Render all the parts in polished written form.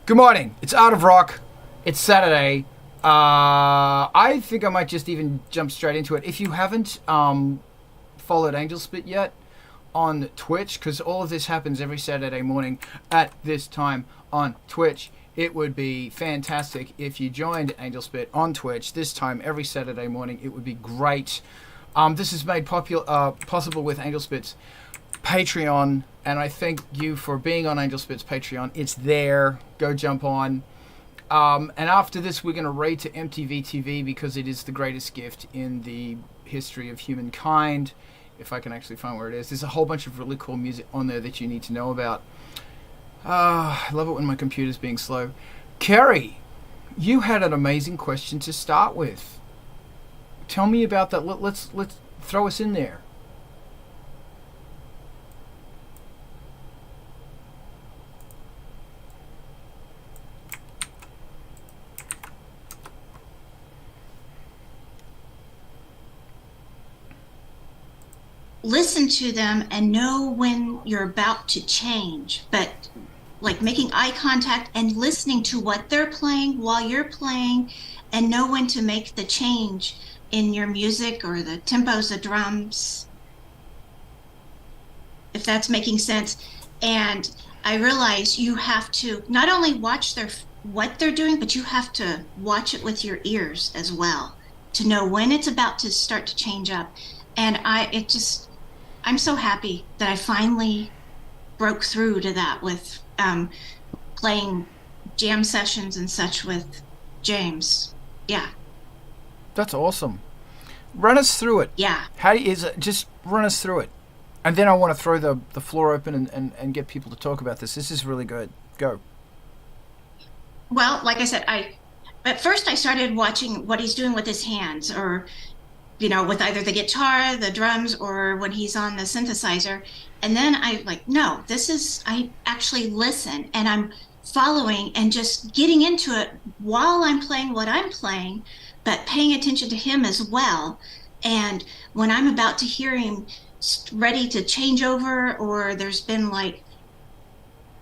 Good morning. It's Out of Rock. It's Saturday. I think I might just even jump straight into it. If you haven't followed Angelspit yet on Twitch, because all of this happens every Saturday morning at this time on Twitch, it would be fantastic if you joined Angelspit on Twitch this time every Saturday morning. It would be great. This is made possible with Angelspit's Patreon, and I thank you for being on Angelspit's Patreon. It's there. Go jump on. And after this, we're going to raid to MTV TV because it is the greatest gift in the history of humankind. If I can actually find where it is. There's a whole bunch of really cool music on there that you need to know about. I love it when my computer's being slow. Kerry, you had an amazing question to start with. Tell me about that. Let's throw us in there. Listen to them and know when you're about to change, but like making eye contact and listening to what they're playing while you're playing, and know when to make the change in your music or the tempos of drums, if that's making sense. And I realize you have to not only watch what they're doing, but you have to watch it with your ears as well to know when it's about to start to change up. And I'm so happy that I finally broke through to that with playing jam sessions and such with James. Yeah. That's awesome. Run us through it. Yeah. Just run us through it. And then I want to throw the floor open and get people to talk about this. This is really good. Go. Well, like I said, at first I started watching what he's doing with his hands, or with either the guitar, the drums, or when he's on the synthesizer. And then I actually listen, and I'm following and just getting into it while I'm playing what I'm playing, but paying attention to him as well. And when I'm about to hear him ready to change over, or there's been like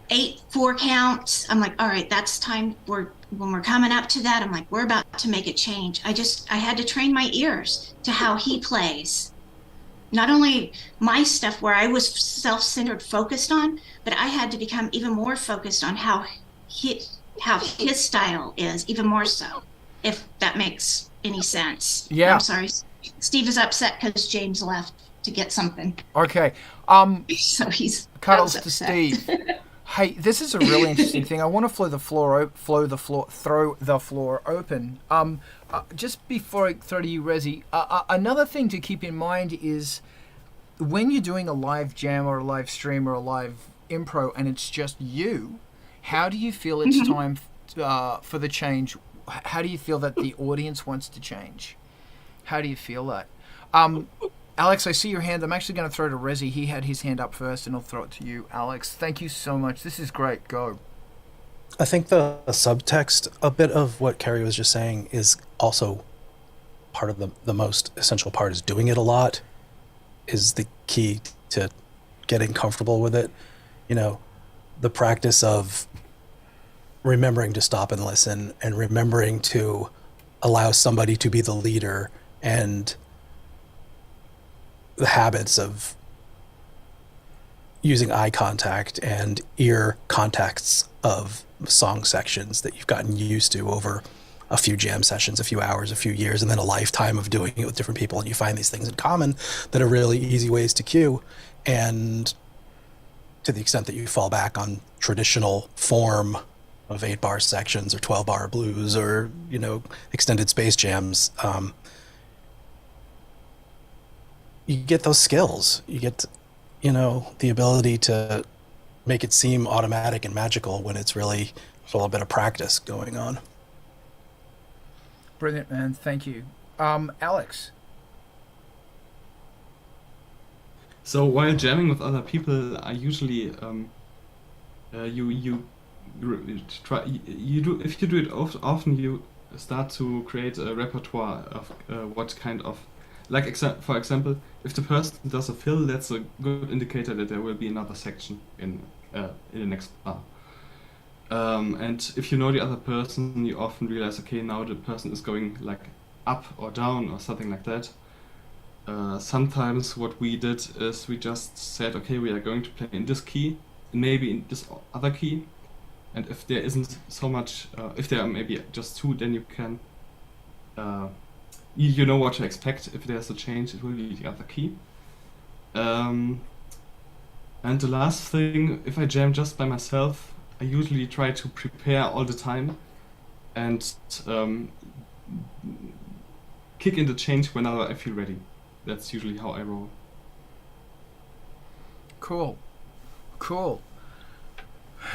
8 4 counts, I'm like, all right, that's time. When we're coming up to that, I'm like, we're about to make a change. I had to train my ears to how he plays. Not only my stuff where I was self-centered focused on, but I had to become even more focused on how his style is, even more so, if that makes any sense. Yeah. I'm sorry. Steve is upset because James left to get something. Okay. So he's cuddles to Steve. Hey, this is a really interesting thing. I want to throw the floor open. Just before I throw to you, Rezi, another thing to keep in mind is when you're doing a live jam or a live stream or a live impro and it's just you, how do you feel it's time for the change? How do you feel that the audience wants to change? How do you feel that? Alex, I see your hand. I'm actually going to throw to Rezi. He had his hand up first, and I'll throw it to you, Alex. Thank you so much. This is great. Go. I think the subtext, a bit of what Kerry was just saying, is also part of the most essential part. Is doing it a lot is the key to getting comfortable with it. The practice of remembering to stop and listen, and remembering to allow somebody to be the leader, and the habits of using eye contact and ear contacts of song sections that you've gotten used to over a few jam sessions, a few hours, a few years, and then a lifetime of doing it with different people, and you find these things in common that are really easy ways to cue. And to the extent that you fall back on traditional form of 8-bar sections or 12-bar blues or extended space jams, you get those skills. You get, the ability to make it seem automatic and magical when it's really a little bit of practice going on. Brilliant, man. Thank you. Alex. So while jamming with other people, I usually if you do it often, you start to create a repertoire of what kind of, for example, if the person does a fill, that's a good indicator that there will be another section in the next bar. And if you know the other person, you often realize, okay, now the person is going like up or down or something like that. Sometimes what we did is we just said, okay, we are going to play in this key, and maybe in this other key. And if there isn't so much, if there are maybe just two, then you can, you know what to expect. If there's a change, it will be the other key. And the last thing, if I jam just by myself, I usually try to prepare all the time and kick in the change whenever I feel ready. That's usually how I roll. Cool.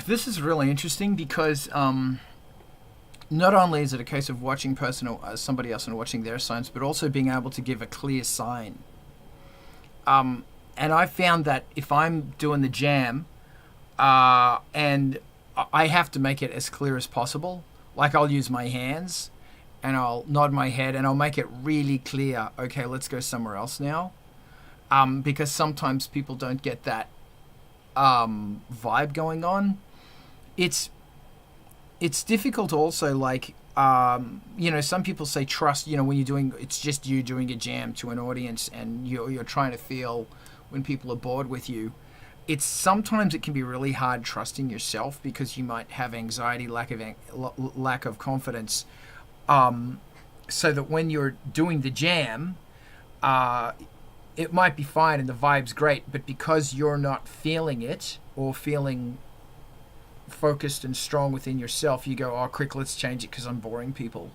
This is really interesting because not only is it a case of watching somebody else and watching their signs, but also being able to give a clear sign. And I found that if I'm doing the jam and I have to make it as clear as possible, like I'll use my hands and I'll nod my head and I'll make it really clear, okay, let's go somewhere else now. Because sometimes people don't get that vibe going on. It's difficult also, like, some people say trust, when you're doing, it's just you doing a jam to an audience and you're trying to feel when people are bored with you. Sometimes it can be really hard trusting yourself because you might have anxiety, lack of confidence. So that when you're doing the jam, it might be fine and the vibe's great, but because you're not feeling it or feeling focused and strong within yourself, you go, oh, quick, let's change it because I'm boring people.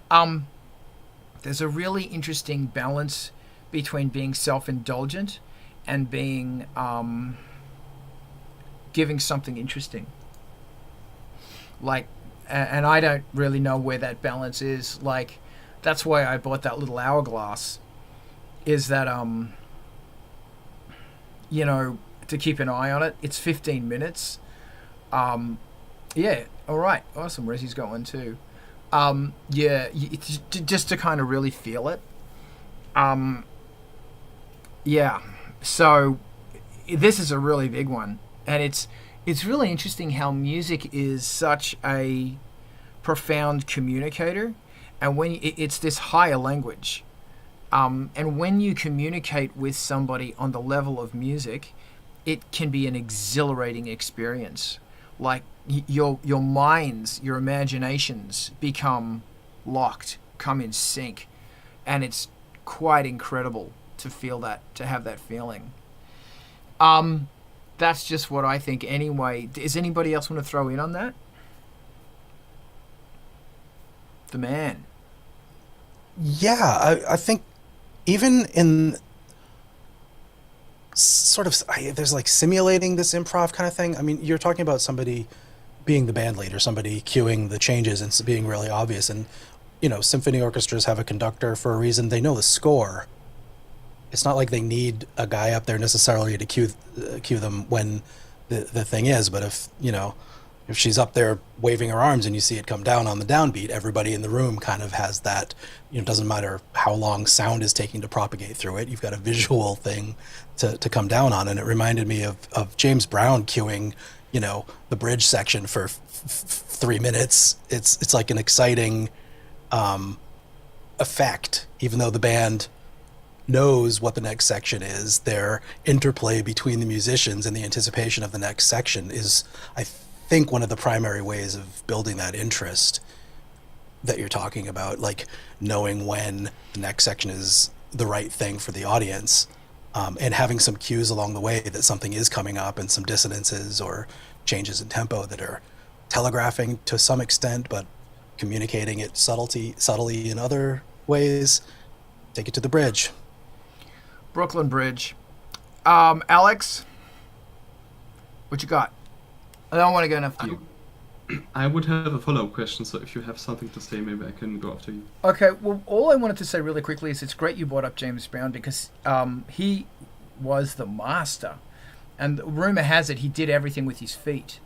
There's a really interesting balance between being self-indulgent and being giving something interesting. Like, and I don't really know where that balance is. Like, that's why I bought that little hourglass, is that to keep an eye on it. It's 15 minutes. Yeah, all right, awesome. Rezzy's got one too. Just to kind of really feel it. Yeah, so this is a really big one, and it's really interesting how music is such a profound communicator, and when it's this higher language, and when you communicate with somebody on the level of music, it can be an exhilarating experience. Like your minds, your imaginations become locked, come in sync, and it's quite incredible to feel that, to have that feeling. That's just what I think anyway. Does anybody else want to throw in on that? The man. Yeah, I think even in sort of, there's like simulating this improv kind of thing. I mean, you're talking about somebody being the band leader, somebody cueing the changes and being really obvious. And, symphony orchestras have a conductor for a reason. They know the score. It's not like they need a guy up there necessarily to cue them when the thing is. But if she's up there waving her arms and you see it come down on the downbeat, everybody in the room kind of has that, it doesn't matter how long sound is taking to propagate through it. You've got a visual thing to come down on. And it reminded me of James Brown cueing, the bridge section for 3 minutes. It's like an exciting effect, even though the band knows what the next section is. Their interplay between the musicians and the anticipation of the next section is, I think, one of the primary ways of building that interest that you're talking about, like knowing when the next section is the right thing for the audience, and having some cues along the way that something is coming up and some dissonances or changes in tempo that are telegraphing to some extent, but communicating it subtly in other ways. Take it to the bridge. Brooklyn Bridge. Alex, what you got? I don't want to go enough to you. I would have a follow-up question, so if you have something to say, maybe I can go after you. Okay, well, all I wanted to say really quickly is it's great you brought up James Brown, because he was the master. And rumor has it he did everything with his feet.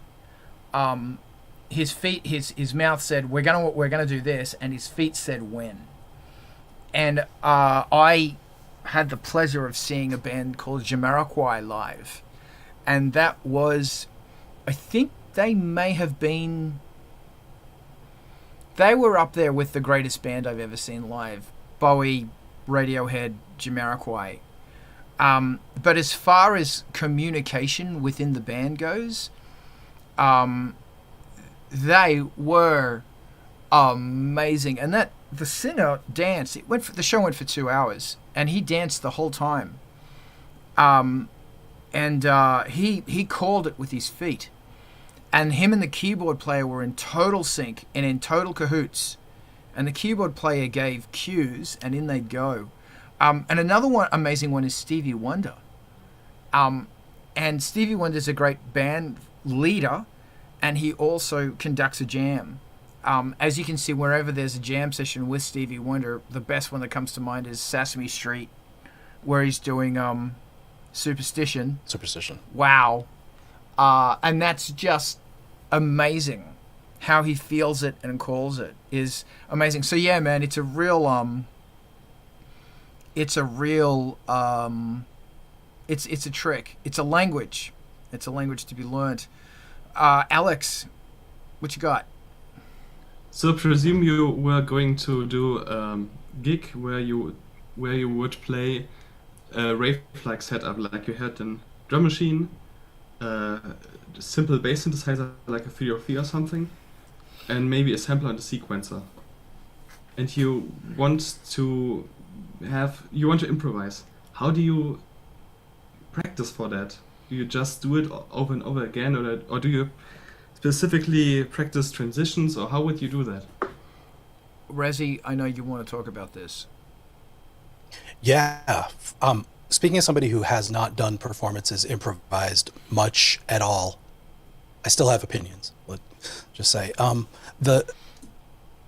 His feet, his mouth said, we're gonna do this, and his feet said when. And I had the pleasure of seeing a band called Jamiroquai live. And that was, I think, they may have been. They were up there with the greatest band I've ever seen live. Bowie, Radiohead, Jamiroquai. But as far as communication within the band goes, they were amazing. And that the singer danced. The show went for 2 hours, and he danced the whole time. He called it with his feet. And him and the keyboard player were in total sync and in total cahoots. And the keyboard player gave cues, and in they'd go. And another amazing one is Stevie Wonder. And Stevie Wonder's a great band leader, and he also conducts a jam. As you can see, wherever there's a jam session with Stevie Wonder, the best one that comes to mind is Sesame Street, where he's doing Superstition. Wow. And that's just amazing. How he feels it and calls it is amazing. So yeah, man, it's a real it's a trick. It's a language. It's a language to be learned. Alex, what you got? So presume you were going to do a gig where you would play a rave-like setup, like you had a drum machine, simple bass synthesizer like a 303 or something, and maybe a sampler and a sequencer. And you want to improvise. How do you practice for that? Do you just do it over and over again, or do you specifically practice transitions, or how would you do that? Rezi, I know you want to talk about this. Yeah. Speaking as somebody who has not done performances improvised much at all, I still have opinions. Let's just say the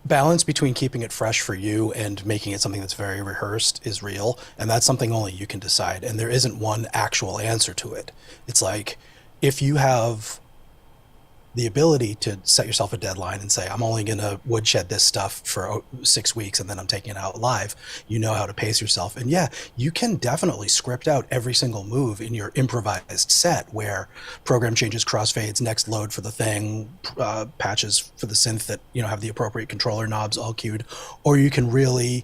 balance between keeping it fresh for you and making it something that's very rehearsed is real, and that's something only you can decide, and there isn't one actual answer to it. It's like, if you have the ability to set yourself a deadline and say, I'm only going to woodshed this stuff for 6 weeks and then I'm taking it out live, you know how to pace yourself. And yeah, you can definitely script out every single move in your improvised set, where program changes, crossfades, next load for the thing, patches for the synth that, have the appropriate controller knobs all cued. Or you can really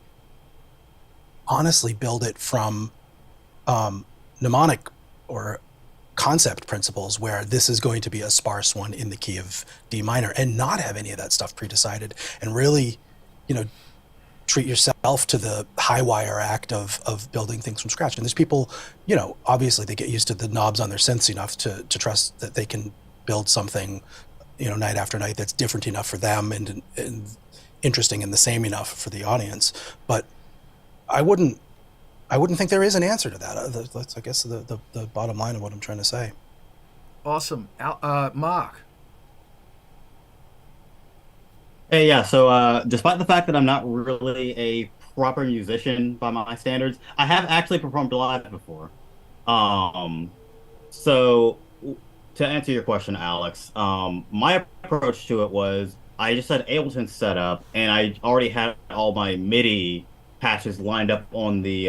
honestly build it from mnemonic or concept principles, where this is going to be a sparse one in the key of D minor, and not have any of that stuff pre-decided, and really, treat yourself to the high wire act of building things from scratch. And there's people, obviously they get used to the knobs on their synths enough to trust that they can build something, night after night that's different enough for them and interesting and the same enough for the audience. But I wouldn't think there is an answer to that. That's, I guess, the bottom line of what I'm trying to say. Awesome. Mark? Hey, yeah, so despite the fact that I'm not really a proper musician by my standards, I have actually performed live before. So to answer your question, Alex, my approach to it was I just had Ableton set up, and I already had all my MIDI patches lined up on the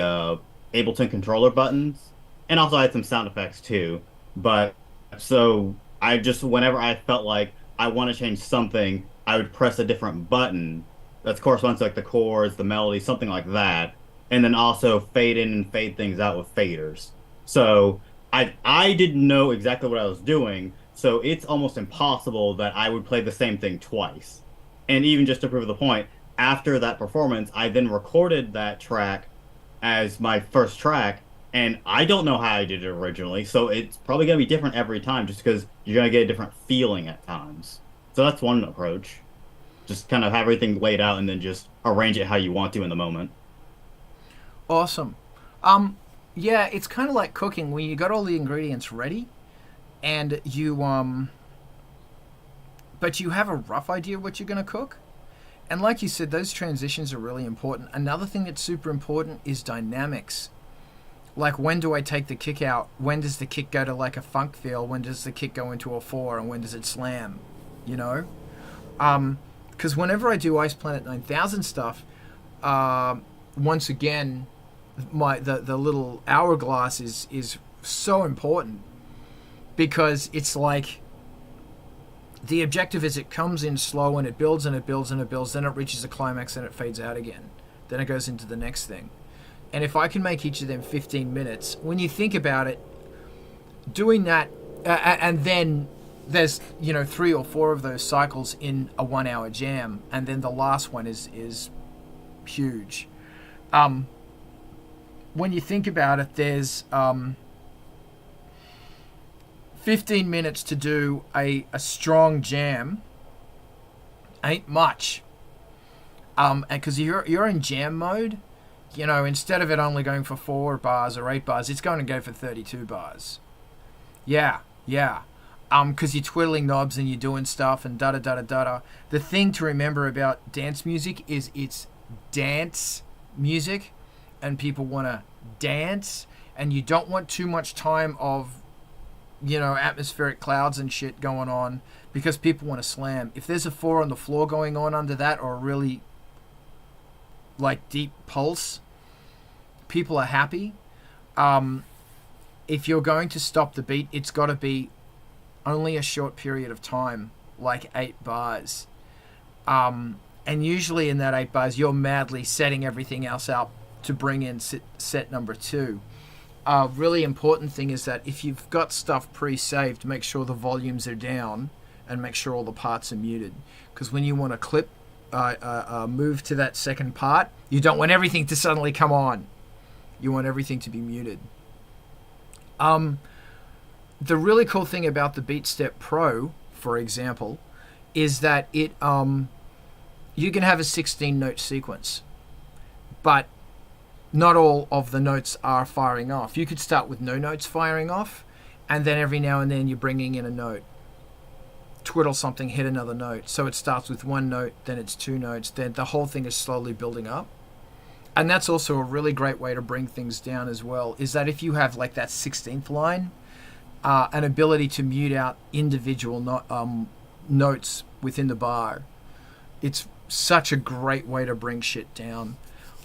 Ableton controller buttons, and also I had some sound effects too. But so I just, whenever I felt like I want to change something, I would press a different button that corresponds to like the chords, the melody, something like that, and then also fade in and fade things out with faders. So I didn't know exactly what I was doing, so it's almost impossible that I would play the same thing twice. And even just to prove the point, after that performance, I then recorded that track as my first track, and I don't know how I did it originally, so it's probably going to be different every time, just because you're going to get a different feeling at times. So that's one approach. Just kind of have everything laid out and then just arrange it how you want to in the moment. Awesome. Yeah, it's kind of like cooking, when you got all the ingredients ready, and you but you have a rough idea what you're going to cook. And like you said, those transitions are really important. Another thing that's super important is dynamics. Like, when do I take the kick out? When does the kick go to like a funk feel? When does the kick go into a 4? And when does it slam? Because whenever I do Ice Planet 9000 stuff, once again, the little hourglass is so important, because it's like, the objective is it comes in slow and it builds and it builds and it builds, then it reaches a climax and it fades out again. Then it goes into the next thing. And if I can make each of them 15 minutes, when you think about it, doing that, and then there's 3 or 4 of those cycles in a 1 hour jam, and then the last one is huge. When you think about it, there's 15 minutes to do a strong jam ain't much. And because you're in jam mode, instead of it only going for 4 bars or 8 bars, it's going to go for 32 bars. Yeah. Because you're twiddling knobs and you're doing stuff and da-da-da-da-da. The thing to remember about dance music is it's dance music, and people want to dance, and you don't want too much time of, atmospheric clouds and shit going on, because people want to slam. If there's a 4 on the floor going on under that, or a really, deep pulse, people are happy. If you're going to stop the beat, it's got to be only a short period of time, like 8 bars. And usually in that 8 bars, you're madly setting everything else up to bring in set number 2. Really important thing is that if you've got stuff pre-saved, make sure the volumes are down and make sure all the parts are muted. Because when you want to clip, move to that second part, you don't want everything to suddenly come on. You want everything to be muted. The really cool thing about the BeatStep Pro, for example, is that it you can have a 16-note sequence, but not all of the notes are firing off. You could start with no notes firing off, and then every now and then you're bringing in a note. Twiddle something, hit another note. So it starts with 1 note, then it's 2 notes, then the whole thing is slowly building up. And that's also a really great way to bring things down as well, is that if you have that 16th line, an ability to mute out individual notes within the bar, it's such a great way to bring shit down.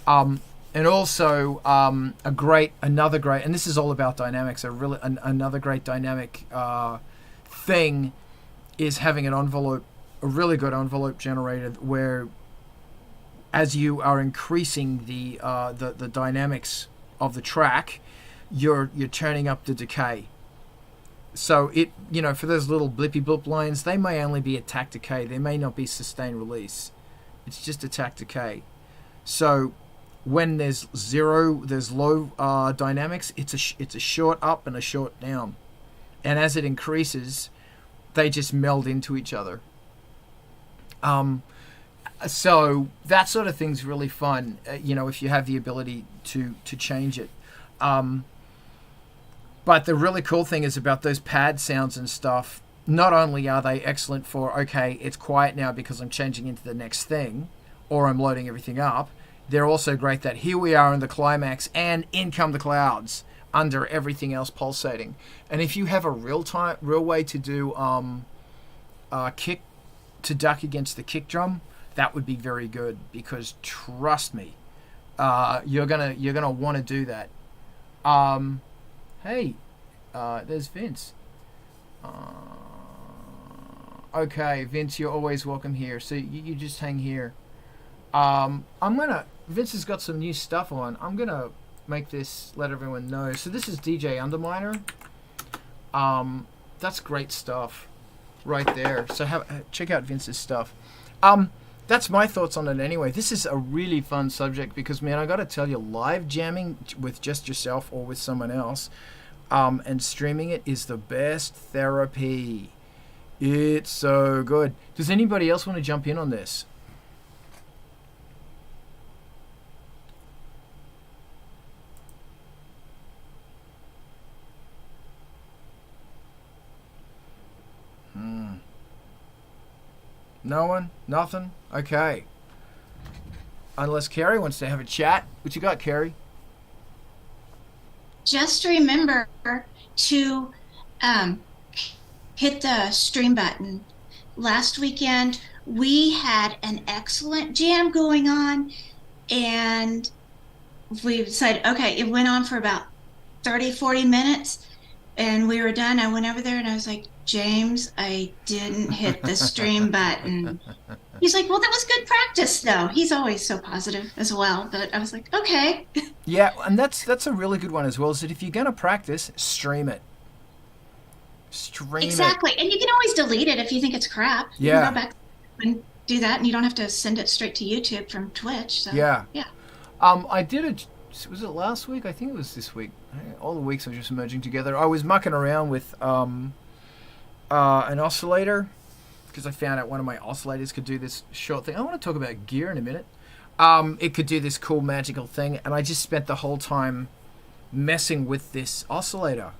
And also another great, and this is all about dynamics, another great dynamic thing is having a really good envelope generator, where as you are increasing the dynamics of the track, you're turning up the decay. So it, for those little blippy blip lines, they may only be attack decay. They may not be sustain release. It's just attack decay. So when there's low dynamics, it's a short up and a short down. And as it increases, they just meld into each other. So that sort of thing's really fun, if you have the ability to change it. But the really cool thing is about those pad sounds and stuff, not only are they excellent for, okay, it's quiet now because I'm changing into the next thing, or I'm loading everything up, they're also great that here we are in the climax and in come the clouds under everything else pulsating. And if you have a real way to do kick to duck against the kick drum, that would be very good, because trust me, you're gonna want to do that. Hey, there's Vince. Okay, Vince, you're always welcome here. So you just hang here. Vince has got some new stuff on. I'm gonna make this, let everyone know. So this is DJ Underminer. That's great stuff right there. So check out Vince's stuff. That's my thoughts on it anyway. This is a really fun subject because, man, I got to tell you, live jamming with just yourself or with someone else and streaming it is the best therapy. It's so good. Does anybody else want to jump in on this? No one? Nothing? Okay. Unless Carrie wants to have a chat. What you got, Carrie? Just remember to hit the stream button. Last weekend, we had an excellent jam going on, and we said, okay, it went on for about 30, 40 minutes, and we were done. I went over there, and I was like, James, I didn't hit the stream button. He's like, well, that was good practice, though. He's always so positive as well. But I was like, okay. Yeah, and that's a really good one as well, is that if you're going to practice, stream it. Stream Exactly. And you can always delete it if you think it's crap. You Yeah. can go back and do that, and you don't have to send it straight to YouTube from Twitch. So, Yeah. yeah. I did it, was it last week? I think it was this week. All the weeks are just merging together. I was mucking around with an oscillator, because I found out one of my oscillators could do this short thing. I want to talk about gear in a minute. It could do this cool magical thing, and I just spent the whole time messing with this oscillator,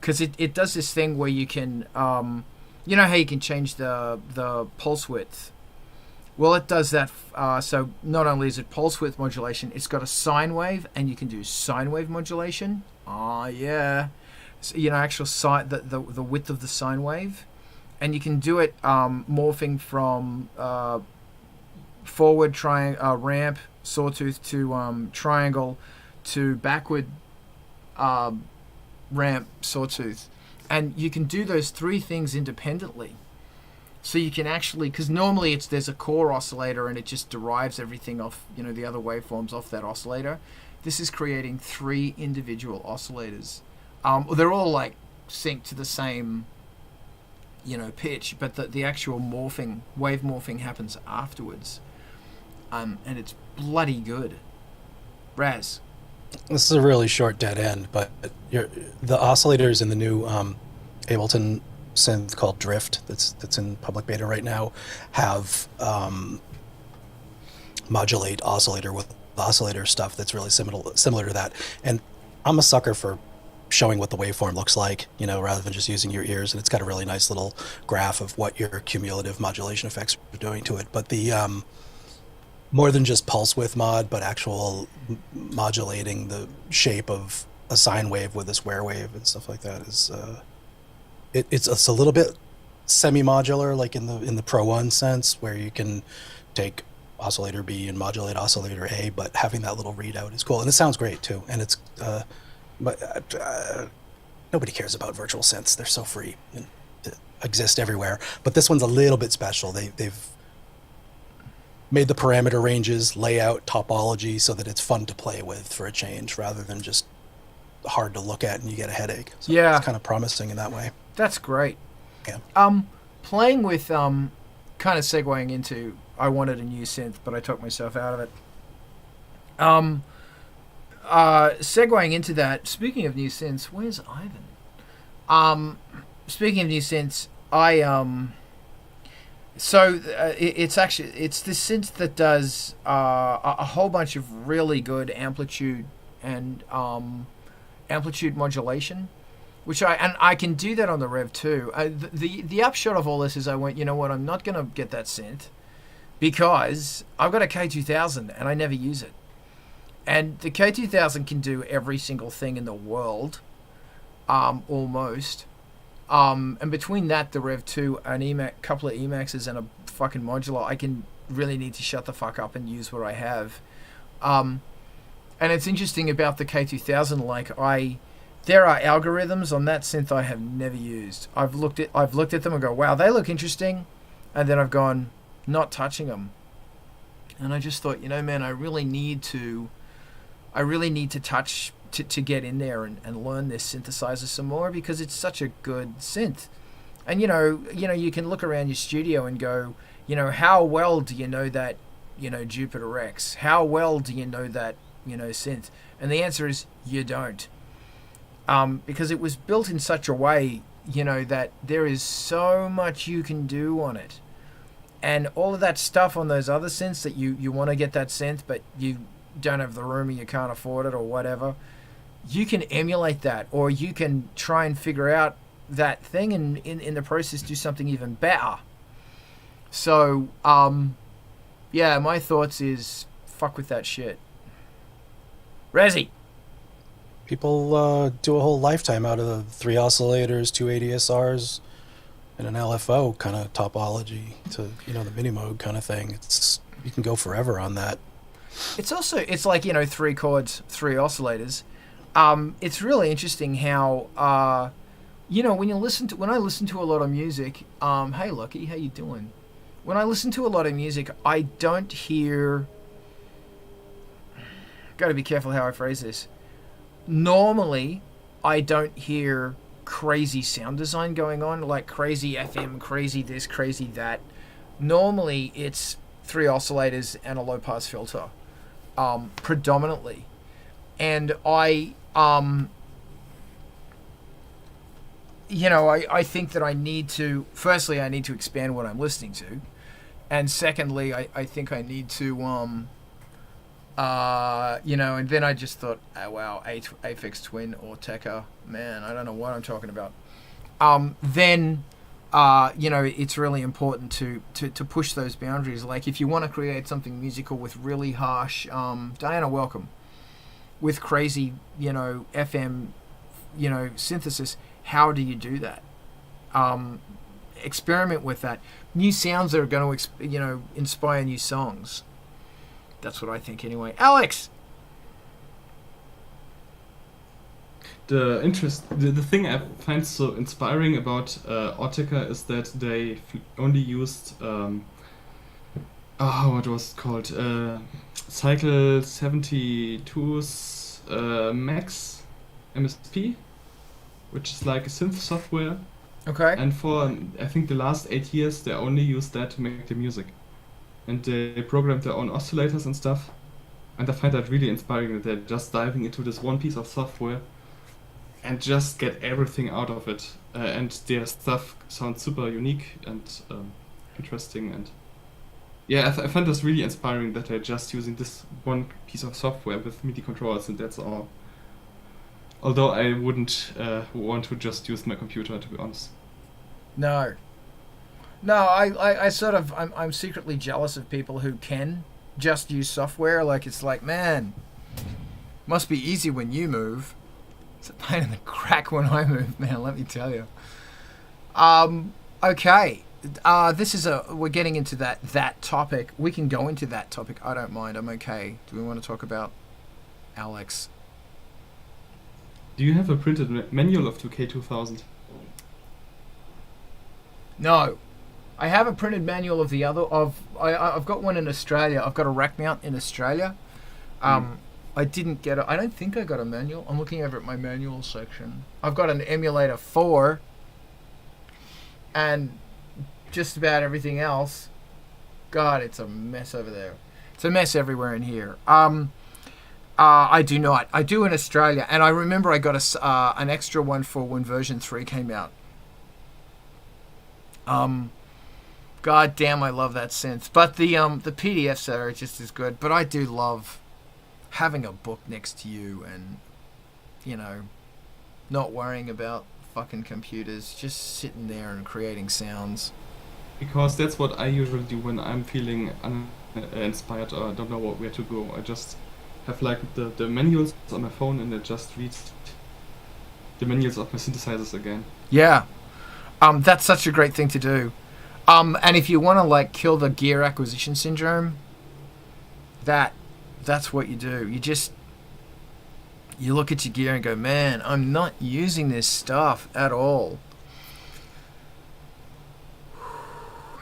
because it does this thing where you can, you know how you can change the pulse width. Well, it does that. So not only is it pulse width modulation, it's got a sine wave, and you can do sine wave modulation. Oh yeah, so, you know, actual the width of the sine wave. And you can do it morphing from forward ramp sawtooth to triangle to backward ramp sawtooth. And you can do those three things independently. So you can actually, because normally there's a core oscillator and it just derives everything off, you know, the other waveforms off that oscillator. This is creating three individual oscillators. They're all like synced to the same, you know, pitch, but the actual wave morphing happens afterwards, and it's bloody good. Raz. This is a really short dead end, but the oscillators in the new Ableton synth called Drift that's in public beta right now have modulate oscillator with oscillator stuff that's really similar to that. And I'm a sucker for showing what the waveform looks like, you know, rather than just using your ears. And it's got a really nice little graph of what your cumulative modulation effects are doing to it. But the more than just pulse width mod, but actual modulating the shape of a sine wave with a square wave and stuff like that is it's a little bit semi-modular, like in the Pro 1 sense, where you can take oscillator B and modulate oscillator A, but having that little readout is cool, and it sounds great too. And it's but nobody cares about virtual synths; they're so free and exist everywhere. But this one's a little bit special. They've made the parameter ranges, layout, topology, so that it's fun to play with for a change, rather than just hard to look at and you get a headache. So Yeah. it's kind of promising in that way. That's great. Yeah. Playing with kind of segueing into, I wanted a new synth, but I talked myself out of it. Segueing into that, speaking of new synths, where's Ivan? Speaking of new synths, it's this synth that does a whole bunch of really good amplitude and amplitude modulation, which I can do that on the Rev 2. The upshot of all this is I went, you know what, I'm not going to get that synth because I've got a K2000 and I never use it. And the K2000 can do every single thing in the world, almost. And between that, the Rev 2, an couple of Emaxes and a fucking modular, I can really need to shut the fuck up and use what I have. And it's interesting about the K2000, like there are algorithms on that synth I have never used. I've looked at them and go, wow, they look interesting, and then I've gone, not touching them. And I just thought, you know, man, I really need to touch to get in there and learn this synthesizer some more, because it's such a good synth. And you know, you can look around your studio and go, you know, how well do you know that, you know, Jupiter X? How well do you know that, you know, synth? And the answer is you don't. Because it was built in such a way, you know, that there is so much you can do on it. And all of that stuff on those other synths that you want to get that synth, but you don't have the room or you can't afford it or whatever, you can emulate that, or you can try and figure out that thing and in the process do something even better. So, yeah, my thoughts is fuck with that shit. Resi. People do a whole lifetime out of the 3 oscillators, 2 ADSRs, and an LFO kind of topology to, you know, the mini mode kind of thing. You can go forever on that. It's like, you know, 3 chords, 3 oscillators. It's really interesting how when I listen to a lot of music, hey Lucky, how you doing? When I listen to a lot of music, I don't hear. Got to be careful how I phrase this. Normally, I don't hear crazy sound design going on, like crazy FM, crazy this, crazy that. Normally, it's 3 oscillators and a low pass filter, predominantly, and I think that I need to. Firstly, I need to expand what I'm listening to, and secondly, I think I need to and then I just thought, oh, wow, Aphex Twin or Tekka, man, I don't know what I'm talking about. It's really important to push those boundaries. Like, if you want to create something musical with really harsh, Diana, welcome, with crazy, FM, synthesis, how do you do that? Experiment with that. New sounds that are going to, inspire new songs. That's what I think anyway. Alex! The thing I find so inspiring about Autica is that they only used what was it called? Cycle 72's Max MSP, which is like a synth software. Okay. And for, I think, the last 8 years, they only used that to make the music. And they programmed their own oscillators and stuff. And I find that really inspiring that they're just diving into this one piece of software and just get everything out of it. And their stuff sounds super unique and interesting. And yeah, I find this really inspiring that they're just using this one piece of software with MIDI controllers, and that's all. Although I wouldn't want to just use my computer, to be honest. No, I sort of, I'm secretly jealous of people who can just use software. Like, it's like, man, must be easy when you move. It's a pain in the crack when I move, man, let me tell you. Okay. We're getting into that topic. We can go into that topic. I don't mind. I'm okay. Do we want to talk about Alex? Do you have a printed manual of 2K2000? No. I have a printed manual of the other. I've got one in Australia. I've got a rack mount in Australia. I didn't get it. I don't think I got a manual. I'm looking over at my manual section. I've got an emulator 4. And just about everything else. God, it's a mess over there. It's a mess everywhere in here. I do not. I do in Australia. And I remember I got an extra one for when version 3 came out. God damn, I love that synth. But the PDFs are just as good. But I do love having a book next to you and, not worrying about fucking computers. Just sitting there and creating sounds. Because that's what I usually do when I'm feeling uninspired or don't know where to go. I just have like the manuals on my phone and I just read the manuals of my synthesizers again. Yeah. That's such a great thing to do. And if you want to like kill the gear acquisition syndrome, that's what you do. You look at your gear and go, man, I'm not using this stuff at all.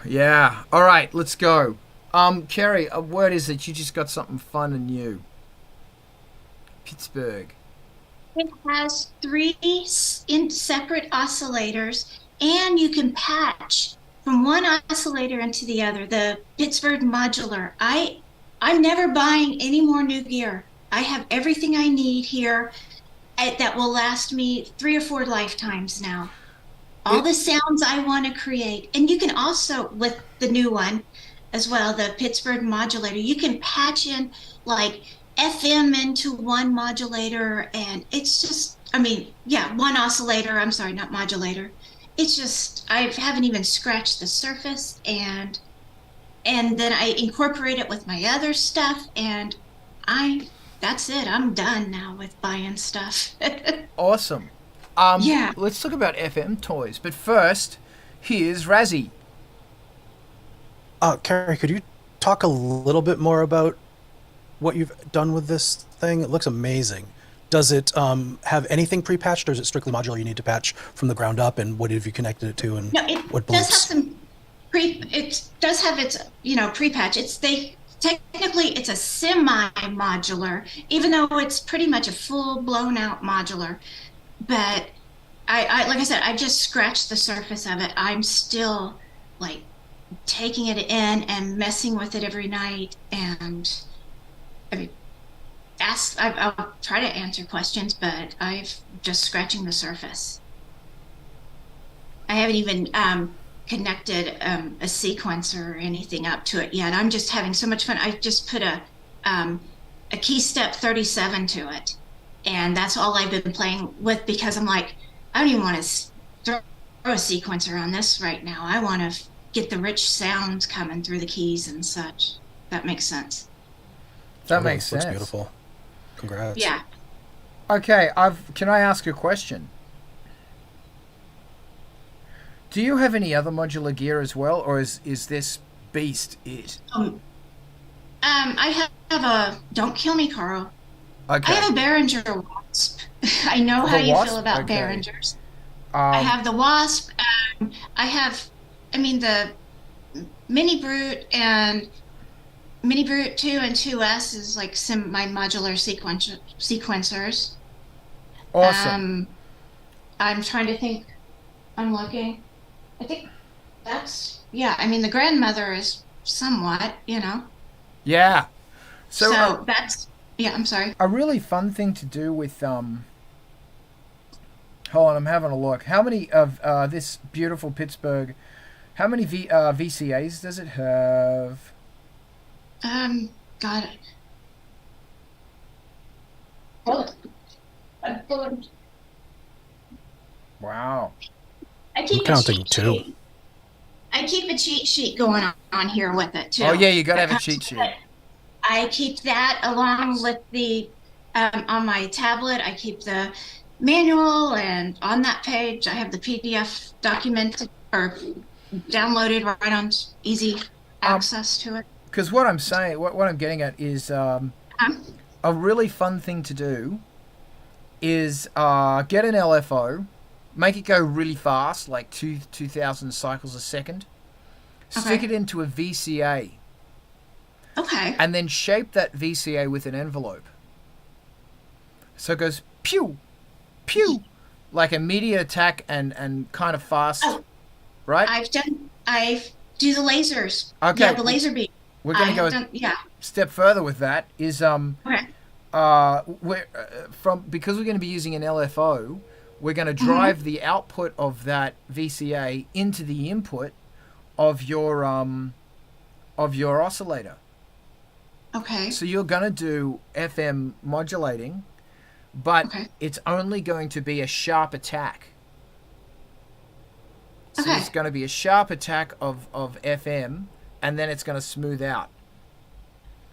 Yeah. All right, let's go. Kerry, a word is that you just got something fun and new. Pittsburgh. It has 3 separate oscillators, and you can patch from one oscillator into the other. The Pittsburgh modular. I'm never buying any more new gear. I have everything I need here that will last me 3 or 4 lifetimes now. All the sounds I want to create. And you can also, with the new one as well, the Pittsburgh modulator, you can patch in like FM into one modulator, and it's just, one oscillator, I'm sorry, not modulator. It's just, I haven't even scratched the surface, and then I incorporate it with my other stuff, and that's it. I'm done now with buying stuff. Awesome. Yeah. Let's talk about FM toys, but first, here's Razzie. Carrie, could you talk a little bit more about what you've done with this thing? It looks amazing. Does it have anything pre-patched, or is it strictly modular? You need to patch from the ground up, and what have you connected it to, and No, it what does have bloops? some it does have its, pre-patch. Technically it's a semi-modular, even though it's pretty much a full blown out modular. But I like I said, I just scratched the surface of it. I'm still like taking it in and messing with it every night. And I mean, I'll try to answer questions, but I've just scratching the surface. I haven't even connected a sequencer or anything up to it yet. I'm just having so much fun. I just put a key step 37 to it, and that's all I've been playing with, because I'm like, I don't even want to throw a sequencer on this right now. I want to get the rich sounds coming through the keys and such. That makes sense. That makes sense. Looks beautiful. Congrats. Yeah. Okay, can I ask a question? Do you have any other modular gear as well, or is this beast it? I have a, don't kill me, Carl. Okay. I have a Behringer Wasp. I know how you feel about Okay. Behringers. I have the Wasp. The Mini Brute and Mini Brute 2 and 2S is like my modular sequencers. Awesome. I'm trying to think. I'm looking. I think the grandmother is somewhat, Yeah. So that's, I'm sorry. A really fun thing to do with hold on, I'm having a look. How many of this beautiful Pittsburgh? How many VCAs does it have? Got it. Hold on. Wow. I keep I'm counting two. I keep a cheat sheet going on here with it too. Oh yeah, you gotta have a cheat sheet. I keep that along with the on my tablet. I keep the manual, and on that page I have the PDF documented or downloaded right on easy access to it. Because what I'm saying, what I'm getting at is a really fun thing to do is get an LFO, make it go really fast, like 2,000 cycles a second, stick it into a VCA. Okay. And then shape that VCA with an envelope. So it goes pew, pew, like immediate attack and kind of fast, right? I do the lasers. Okay. Yeah, the laser beam. We're going to go a step further with that. Is because we're going to be using an LFO, we're going to drive the output of that VCA into the input of your oscillator. Okay. So you're going to do FM modulating, but it's only going to be a sharp attack. So it's going to be a sharp attack of FM, and then it's going to smooth out.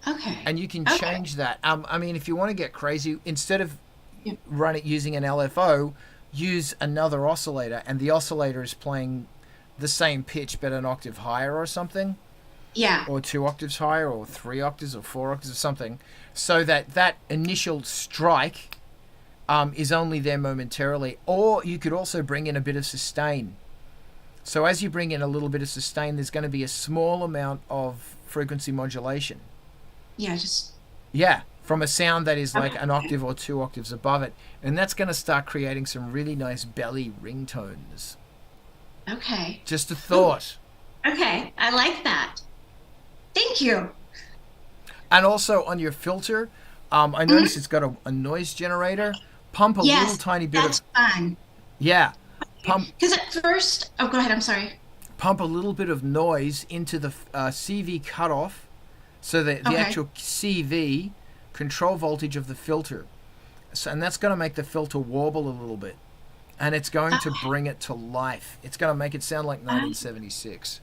Okay. And you can change that. If you want to get crazy, instead of run it using an LFO, use another oscillator, and the oscillator is playing the same pitch but an octave higher or something. Yeah. Or 2 octaves higher, or 3 octaves, or 4 octaves, or something, so that initial strike is only there momentarily. Or you could also bring in a bit of sustain. So as you bring in a little bit of sustain, there's going to be a small amount of frequency modulation. Yeah, from a sound that is like an octave or 2 octaves above it. And that's going to start creating some really nice belly ringtones. Okay. Just a thought. Ooh. Okay, I like that. Thank you. And also on your filter, I noticed it's got a noise generator. Pump a little tiny bit that's fun. Yeah. Pump. Because at first, go ahead. I'm sorry. Pump a little bit of noise into the CV cutoff, so that the actual CV control voltage of the filter, and that's going to make the filter warble a little bit, and it's going to bring it to life. It's going to make it sound like 1976.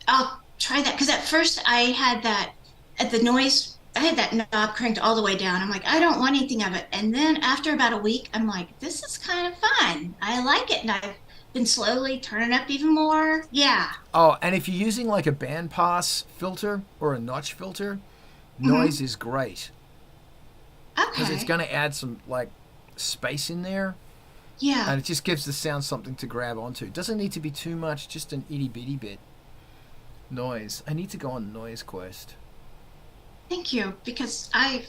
I'll try that, because at first I had that at the noise. I had that knob cranked all the way down. I'm like, I don't want anything of it. And then after about a week, I'm like, this is kind of fun. I like it. And I've been slowly turning up even more. Yeah. Oh, and if you're using like a bandpass filter or a notch filter, noise is great. because it's Okay. going to add some like space in there, Yeah. and it just gives the sound something to grab onto. It doesn't need to be too much, just an itty bitty bit. Noise. I need to go on Noise Quest. Thank you. Because I've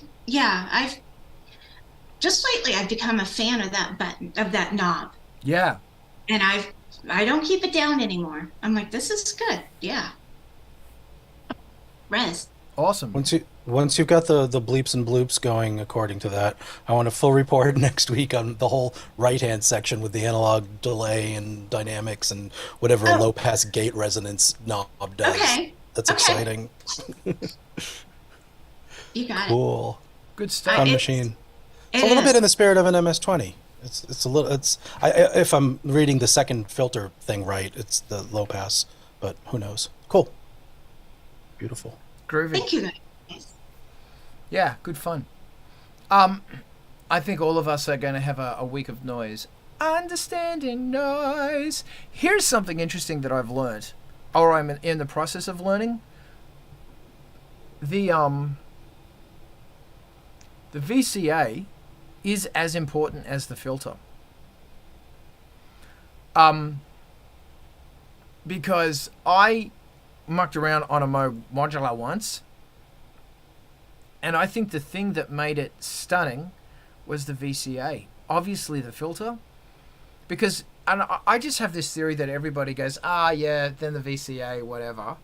just lately I've become a fan of that button, of that knob. Yeah. And I don't keep it down anymore. I'm like, this is good. Yeah. Res. Awesome. Once you've got the bleeps and bloops going according to that, I want a full report next week on the whole right-hand section with the analog delay and dynamics and whatever a low-pass gate resonance knob does. Okay. That's Okay. exciting. You got it. Cool. Good stuff. Fun It's- machine. It It's a little is. bit in the spirit of an MS-20. It's a little. If I'm reading the second filter thing right, it's the low pass, but who knows? Cool. Beautiful. Groovy. Thank you guys. Yeah, good fun. I think all of us are going to have a week of noise. Understanding noise. Here's something interesting that I've learned, or I'm in the process of learning. The VCA is as important as the filter. Because I mucked around on a modular once, and I think the thing that made it stunning was the VCA. Obviously the filter, because and I just have this theory that everybody goes, yeah, then the VCA, whatever.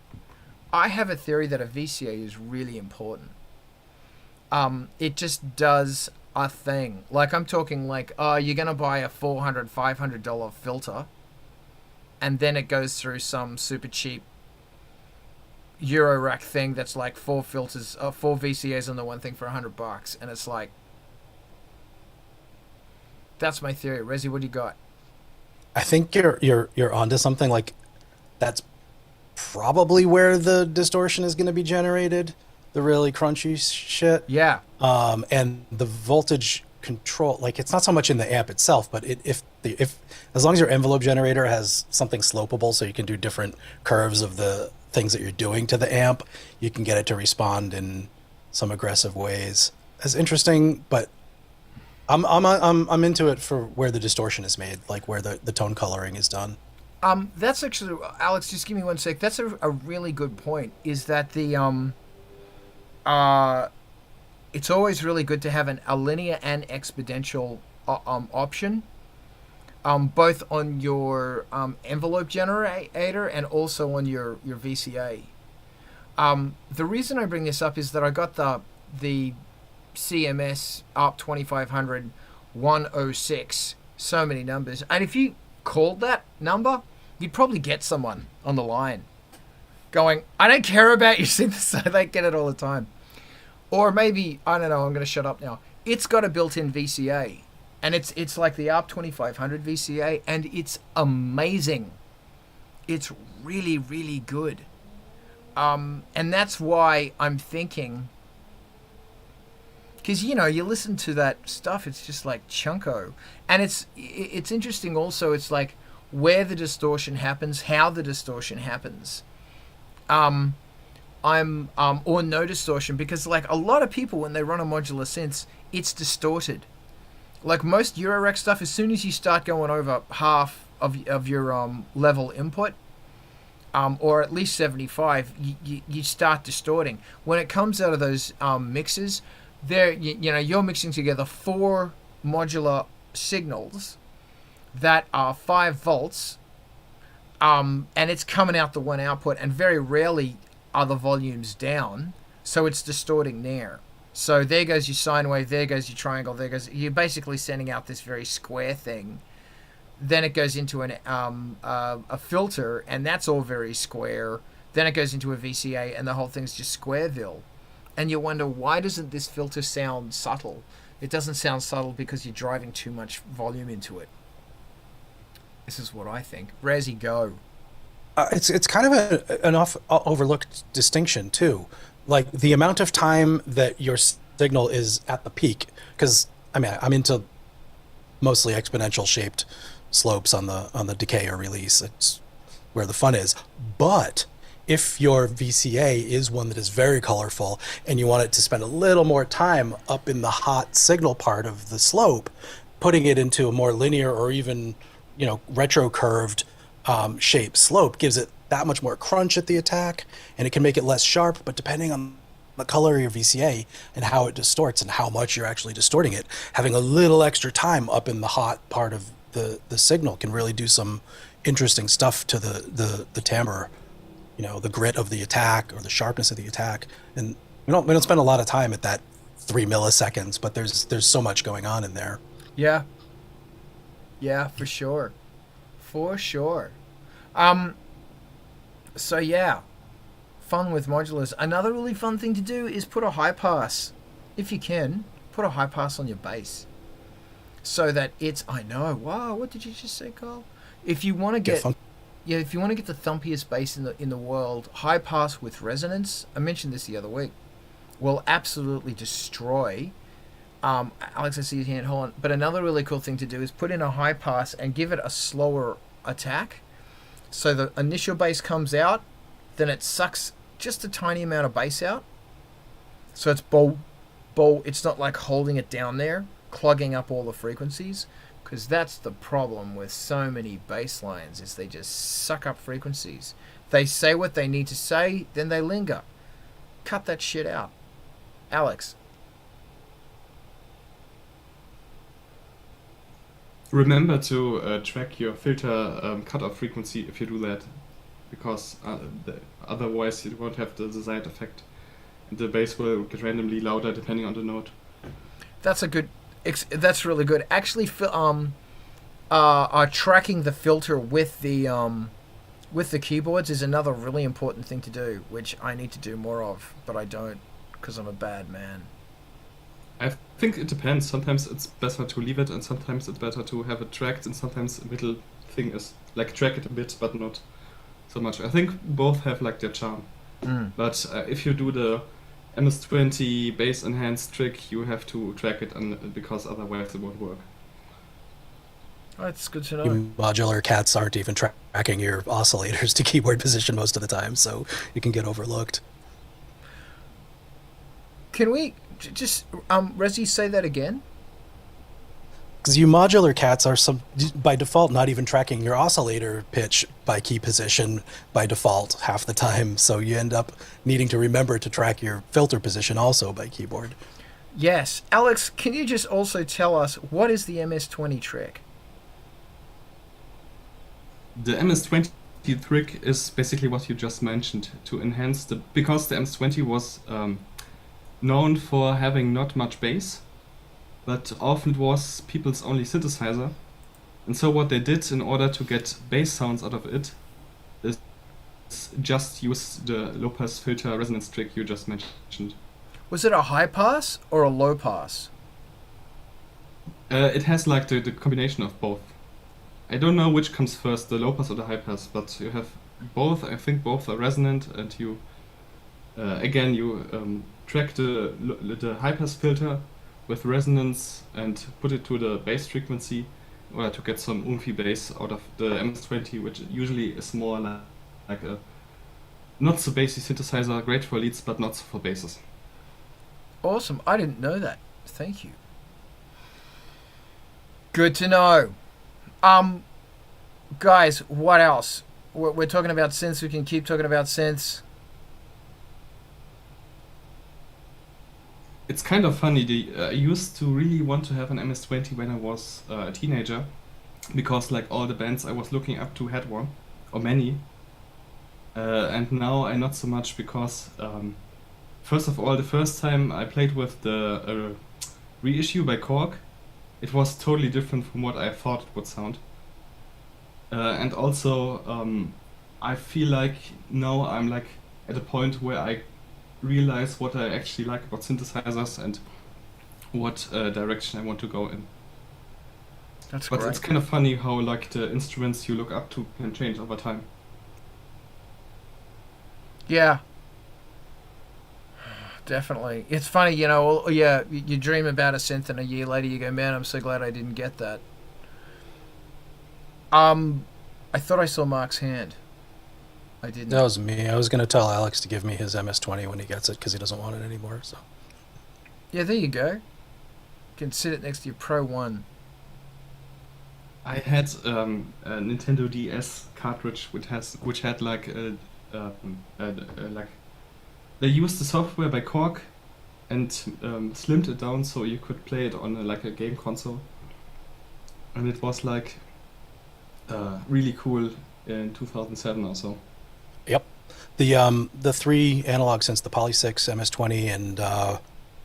I have a theory that a VCA is really important. It just does a thing. Like, I'm talking like, you're going to buy a $400, $500 filter, and then it goes through some super cheap Eurorack thing that's like 4 filters, 4 VCAs on the one thing for $100, and it's like, that's my theory. Rezi, what do you got? I think you're onto something. Like, that's probably where the distortion is going to be generated. The really crunchy shit. Yeah. And the voltage control, like, it's not so much in the amp itself, but if as long as your envelope generator has something slopable, so you can do different curves of the things that you're doing to the amp, you can get it to respond in some aggressive ways. It's interesting, but I'm into it for where the distortion is made, like where the tone coloring is done. That's actually, Alex, just give me one sec. That's a really good point, is that the it's always really good to have a linear and exponential option, both on your envelope generator and also on your VCA. The reason I bring this up is that I got the CMS ARP 2500 106, so many numbers, and if you called that number, you'd probably get someone on the line going, I don't care about your synthesizer. They get it all the time. Or maybe, I don't know, I'm going to shut up now. It's got a built-in VCA, and it's like the ARP 2500 VCA, and it's amazing. It's really, really good. And that's why I'm thinking, because, you know, you listen to that stuff, it's just like chunko. And it's interesting also, it's like where the distortion happens, how the distortion happens. Or no distortion, because like a lot of people, when they run a modular synths, it's distorted. Like most Eurorack stuff, as soon as you start going over half of your level input, or at least 75, you start distorting. When it comes out of those mixes, you're mixing together 4 modular signals that are 5 volts, and it's coming out the one output, and very rarely are the volumes down, so it's distorting there. So there goes your sine wave, there goes your triangle, you're basically sending out this very square thing. Then it goes into a filter, and that's all very square. Then it goes into a VCA, and the whole thing's just Squareville. And you wonder, why doesn't this filter sound subtle? It doesn't sound subtle because you're driving too much volume into it. This is what I think. Razzie, go. It's kind of an overlooked distinction too, like the amount of time that your signal is at the peak. Because I mean, I'm into mostly exponential shaped slopes on the decay or release. It's where the fun is. But if your VCA is one that is very colorful and you want it to spend a little more time up in the hot signal part of the slope, putting it into a more linear or even, retro curved shape slope gives it that much more crunch at the attack, and it can make it less sharp. But depending on the color of your VCA and how it distorts and how much you're actually distorting it, having a little extra time up in the hot part of the signal can really do some interesting stuff to the timbre, the grit of the attack or the sharpness of the attack. And we don't spend a lot of time at that 3 milliseconds, but there's so much going on in there. Yeah, for sure. So yeah, fun with modulars. Another really fun thing to do is put a high pass, if you can, put a high pass on your bass, so that it's. I know. Wow, what did you just say, Carl? If you want to get, if you want to get the thumpiest bass in the world, high pass with resonance. I mentioned this the other week. Will absolutely destroy. Alex, I see your hand. Hold on. But another really cool thing to do is put in a high pass and give it a slower attack. So the initial bass comes out, then it sucks just a tiny amount of bass out. So it's bowl. It's not like holding it down there, clogging up all the frequencies. Because that's the problem with so many bass lines, is they just suck up frequencies. They say what they need to say, then they linger. Cut that shit out. Alex. Remember to track your filter cutoff frequency if you do that, because otherwise you won't have the desired effect. And the bass will get randomly louder depending on the note. That's really good. Actually, tracking the filter with the keyboards is another really important thing to do, which I need to do more of, but I don't because I'm a bad man. I think it depends. Sometimes it's better to leave it, and sometimes it's better to have it tracked, and sometimes the middle thing is like track it a bit, but not so much. I think both have like their charm. But if you do the MS-20 bass enhanced trick, you have to track it, because otherwise it won't work. Oh, that's good to know. Modular cats aren't even tracking your oscillators to keyboard position most of the time, so it can get overlooked. Can we just Resi, say that again? Because you modular cats are by default not even tracking your oscillator pitch by key position by default half the time, so you end up needing to remember to track your filter position also by keyboard. Yes. Alex, can you just also tell us what is the MS-20 trick? The MS-20 trick is basically what you just mentioned, to enhance because the MS-20 was known for having not much bass, but often it was people's only synthesizer. And so what they did in order to get bass sounds out of it is just use the low pass filter resonance trick you just mentioned. Was it a high pass or a low pass? It has like the combination of both. I don't know which comes first, the low pass or the high pass, but you have both. I think both are resonant, and you track the high pass filter with resonance and put it to the bass frequency in order to get some oomphy bass out of the MS-20, which usually is more like a not so bassy synthesizer, great for leads but not so for basses. Awesome. I didn't know that. Thank you. Good to know. Guys, what else? We're talking about synths. We can keep talking about synths. It's kind of funny. I used to really want to have an MS-20 when I was a teenager, because like all the bands I was looking up to had one, or many. And now I not so much, because first of all, the first time I played with the reissue by Korg, it was totally different from what I thought it would sound. And also, I feel like now I'm like at a point where I realize what I actually like about synthesizers and what direction I want to go in. That's but great. It's kind of funny how like the instruments you look up to can change over time. Yeah. Definitely. It's funny, you dream about a synth and a year later you go, man, I'm so glad I didn't get that. I thought I saw Mark's hand. I didn't. That was me. I was going to tell Alex to give me his MS-20 when he gets it because he doesn't want it anymore. So. Yeah, there you go. You can sit it next to your Pro 1. I had a Nintendo DS cartridge which had like like they used the software by Korg and slimmed it down so you could play it on like a game console, and it was like really cool in 2007 or so. Yep. The three analog synths, the Poly 6, MS-20, and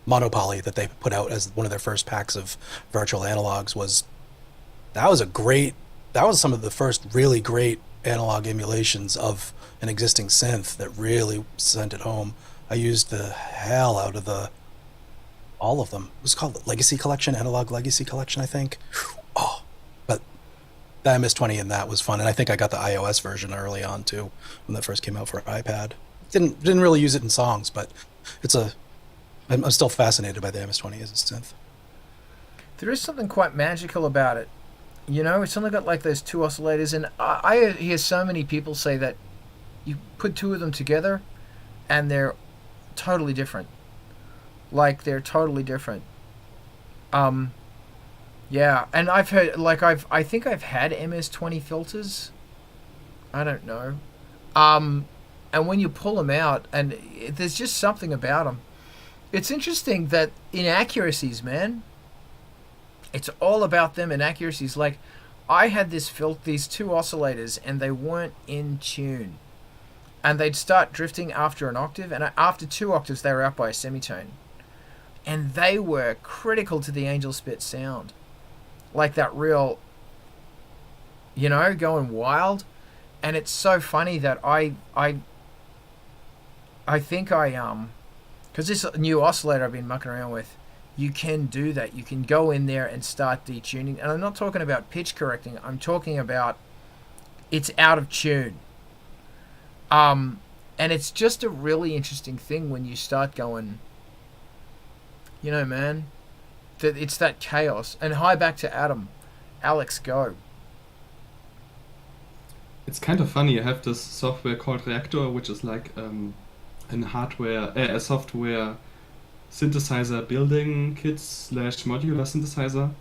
Monopoly that they put out as one of their first packs of virtual analogs that was some of the first really great analog emulations of an existing synth that really sent it home. I used the hell out of all of them. It was called the Legacy Collection, Analog Legacy Collection, I think. Oh, but the MS-20 in that was fun, and I think I got the iOS version early on too when that first came out for iPad. Didn't really use it in songs, but I'm still fascinated by the MS-20 as a synth. There is something quite magical about it. You know, it's only got like those two oscillators, and I hear so many people say that you put two of them together and they're totally different. Like, they're totally different. Yeah, and I've heard, like, I think I've had MS-20 filters. I don't know. And when you pull them out, and there's just something about them. It's interesting that inaccuracies, man. It's all about them inaccuracies. Like, I had these two oscillators, and they weren't in tune. And they'd start drifting after an octave, and after 2 octaves, they were out by a semitone. And they were critical to the Angelspit sound. Like that real, you know, going wild. And it's so funny that I think because this new oscillator I've been mucking around with, you can do that. You can go in there and start detuning. And I'm not talking about pitch correcting. I'm talking about it's out of tune. And it's just a really interesting thing when you start going, you know, man, that it's that chaos. And hi back to Adam. Alex, go. It's kind of funny. I have this software called Reactor, which is like a software synthesizer building kit / modular synthesizer.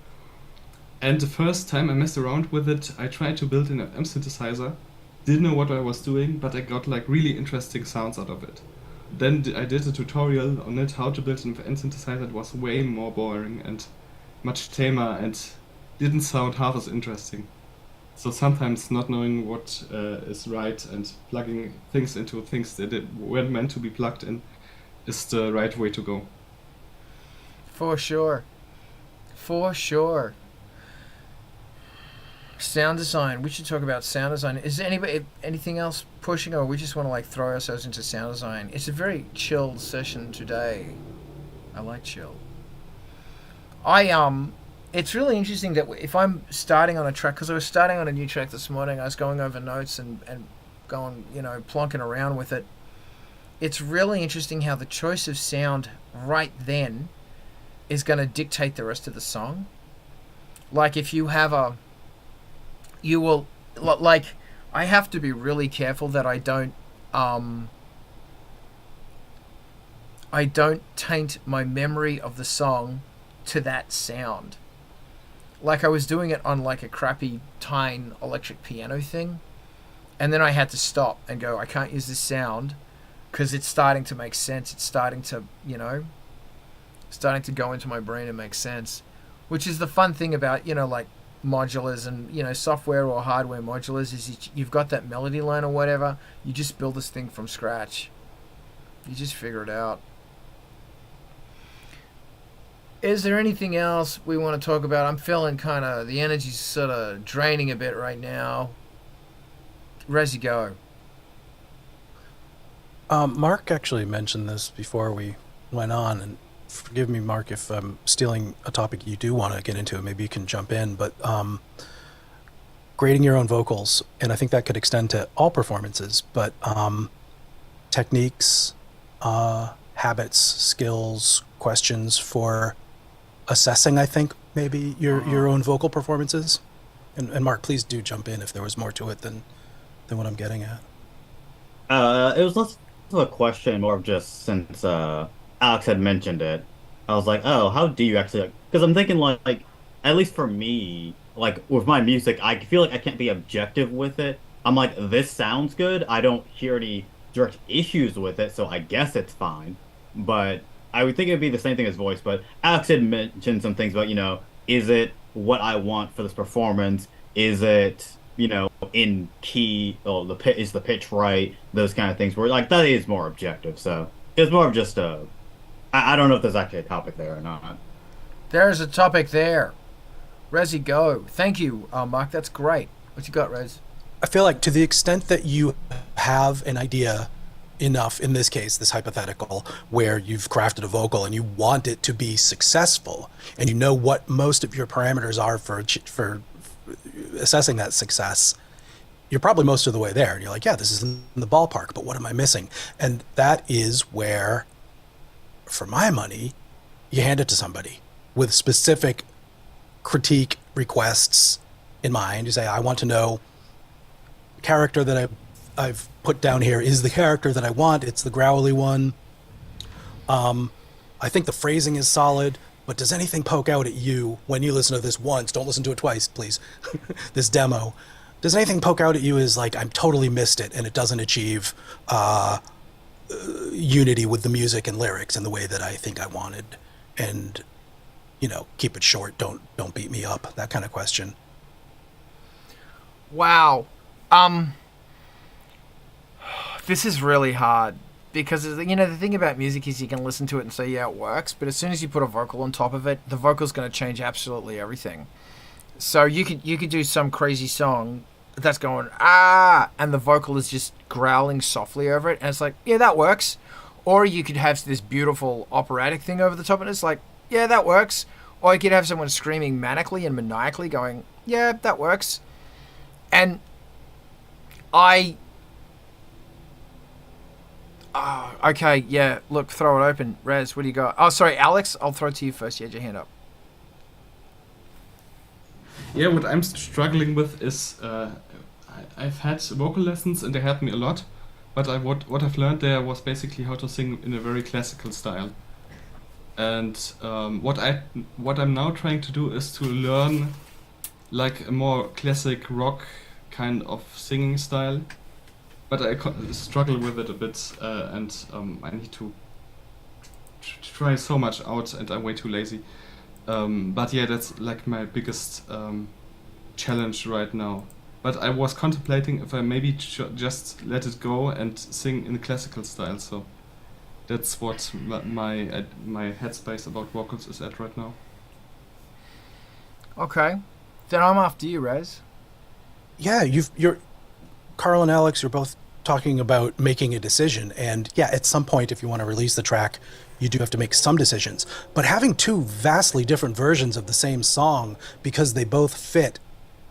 And the first time I messed around with it, I tried to build an FM synthesizer. Didn't know what I was doing, but I got like really interesting sounds out of it. Then I did a tutorial on it, how to build an FM synthesizer. It was way more boring and much tamer and didn't sound half as interesting. So sometimes not knowing what is right and plugging things into things that weren't meant to be plugged in is the right way to go. For sure. For sure. Sound design. We should talk about sound design. Is there anything else pushing, or we just want to like throw ourselves into sound design? It's a very chilled session today. I like chill. It's really interesting that if I'm starting on a track, because I was starting on a new track this morning, I was going over notes and going, you know, plonking around with it. It's really interesting how the choice of sound right then is going to dictate the rest of the song. Like if you have I have to be really careful that I don't taint my memory of the song to that sound. Like I was doing it on like a crappy Tyne electric piano thing, and then I had to stop and go, I can't use this sound because it's starting to make sense. It's starting to, you know, starting to go into my brain and make sense, which is the fun thing about, you know, like modulars and, you know, software or hardware modulars is you've got that melody line or whatever. You just build this thing from scratch. You just figure it out. Is there anything else we want to talk about? I'm feeling kind of, the energy's sort of draining a bit right now. Resi, go. Mark actually mentioned this before we went on, and forgive me, Mark, if I'm stealing a topic you do want to get into. Maybe you can jump in, but grading your own vocals, and I think that could extend to all performances, but techniques, habits, skills, questions for assessing, I think, maybe your own vocal performances. And Mark, please do jump in if there was more to it than what I'm getting at. It was less of a question, more of just since Alex had mentioned it. I was like, oh, how do you actually? Because I'm thinking like, at least for me, like with my music, I feel like I can't be objective with it. I'm like, this sounds good. I don't hear any direct issues with it, so I guess it's fine. But I would think it'd be the same thing as voice. But Alex had mentioned some things about, is it what I want for this performance? Is it, in key, or is the pitch right? Those kind of things where like that is more objective. So it's more of just I don't know if there's actually a topic there or not. There's a topic there. Resi, go. Thank you, Mark. That's great. What you got, Rez? I feel like to the extent that you have an idea enough, in this case, this hypothetical, where you've crafted a vocal and you want it to be successful, and you know what most of your parameters are for assessing that success, you're probably most of the way there. And you're like, yeah, this is in the ballpark, but what am I missing? And that is where, for my money, you hand it to somebody with specific critique requests in mind. You say, I want to know character that I've put down here is the character that I want. It's the growly one. I think the phrasing is solid, but does anything poke out at you when you listen to this once? Don't listen to it twice, please. This demo. Does anything poke out at you as like, I'm totally missed it and it doesn't achieve unity with the music and lyrics in the way that I think I wanted? And, keep it short. Don't beat me up. That kind of question. Wow. This is really hard because, the thing about music is you can listen to it and say, yeah, it works, but as soon as you put a vocal on top of it, the vocal's going to change absolutely everything. So you could do some crazy song that's going, and the vocal is just growling softly over it, and it's like, yeah, that works. Or you could have this beautiful operatic thing over the top, and it's like, yeah, that works. Or you could have someone screaming manically and maniacally going, yeah, that works. And okay, yeah, look, throw it open. Rez, what do you got? Oh, sorry, Alex, I'll throw it to you first. You had your hand up. Yeah, what I'm struggling with is I've had vocal lessons and they helped me a lot, but what I've learned there was basically how to sing in a very classical style. And what I'm now trying to do is to learn like a more classic rock kind of singing style, but I struggle with it a bit, and I need to try so much out, and I'm way too lazy. But yeah, that's like my biggest challenge right now. But I was contemplating if I maybe just let it go and sing in a classical style. So that's what my headspace about vocals is at right now. Okay, then I'm after you, Rez. Yeah, you're Carl and Alex, you're both talking about making a decision, and yeah, at some point, if you want to release the track, you do have to make some decisions. But having two vastly different versions of the same song because they both fit,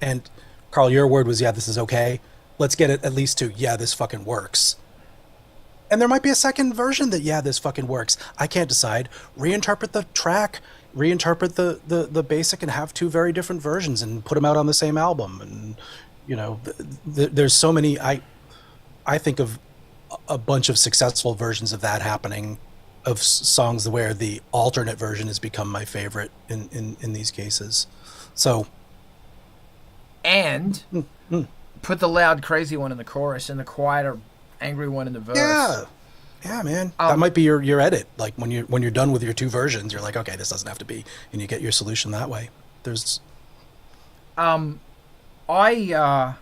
and Carl, your word was, yeah, this is okay. Let's get it at least to, yeah, this fucking works. And there might be a second version that, yeah, this fucking works. I can't decide. Reinterpret the track, reinterpret the basic, and have two very different versions and put them out on the same album. And, there's so many, I think of a bunch of successful versions of that happening, of songs where the alternate version has become my favorite in these cases. So. And put the loud, crazy one in the chorus and the quieter, angry one in the verse. Yeah, man. That might be your edit. Like when you're done with your two versions, you're like, okay, this doesn't have to be, and you get your solution that way. There's. I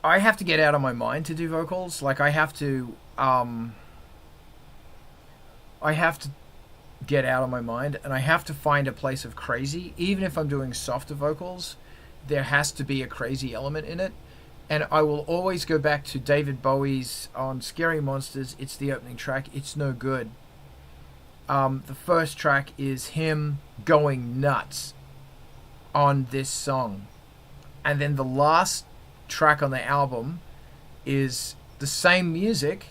have to get out of my mind to do vocals. Like I have to get out of my mind, and I have to find a place of crazy. Even if I'm doing softer vocals, there has to be a crazy element in it. And I will always go back to David Bowie's on Scary Monsters. It's the opening track. It's no good. The first track is him going nuts on this song. And then the last track on the album is the same music,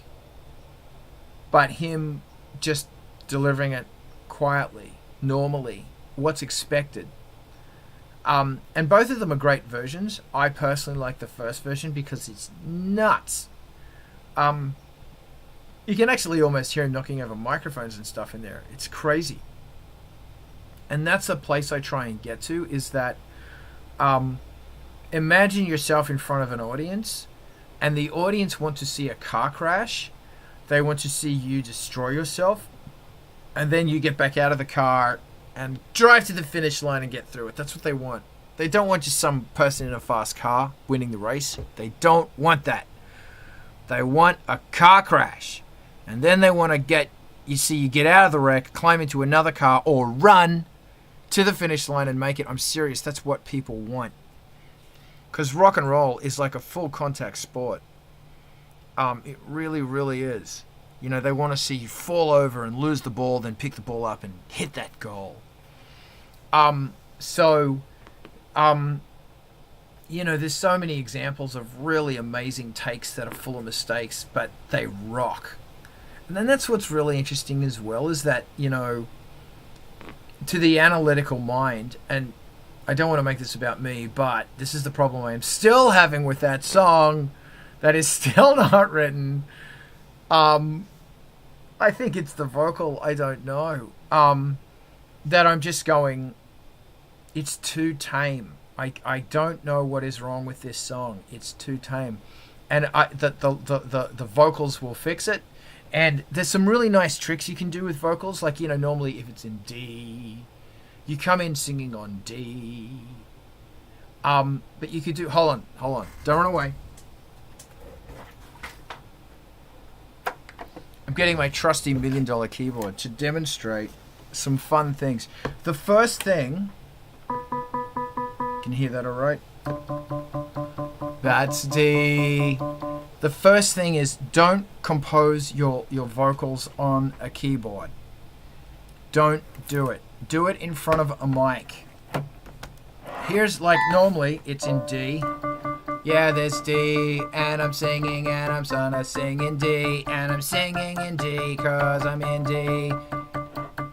but him just delivering it quietly, normally, what's expected. And both of them are great versions. I personally like the first version because it's nuts. You can actually almost hear him knocking over microphones and stuff in there. It's crazy. And that's a place I try and get to, is that imagine yourself in front of an audience, and the audience want to see a car crash. They want to see you destroy yourself, and then you get back out of the car and drive to the finish line and get through it. That's what they want. They don't want just some person in a fast car winning the race. They don't want that. They want a car crash. And then they want to get out of the wreck, climb into another car, or run to the finish line and make it. I'm serious. That's what people want. Because rock and roll is like a full contact sport. It really, really is. You know, they want to see you fall over and lose the ball, then pick the ball up and hit that goal. You know, there's so many examples of really amazing takes that are full of mistakes, but they rock. And then that's what's really interesting as well, is that, you know, to the analytical mind, and I don't want to make this about me, but this is the problem I am still having with that song that is still not written. I think it's the vocal, I don't know. That I'm just going, it's too tame. I don't know what is wrong with this song. It's too tame. And the vocals will fix it. And there's some really nice tricks you can do with vocals. Like, you know, normally if it's in D, you come in singing on D. But you could do... Hold on. Don't run away. I'm getting my trusty $1 million keyboard to demonstrate some fun things. The first thing... Can you hear that all right? That's D. The first thing is, don't compose your vocals on a keyboard. Don't do it. Do it in front of a mic. Here's, like, normally it's in D. Yeah, there's D, and I'm singing, and I'm gonna sing in D, and I'm singing in D, cause I'm in D.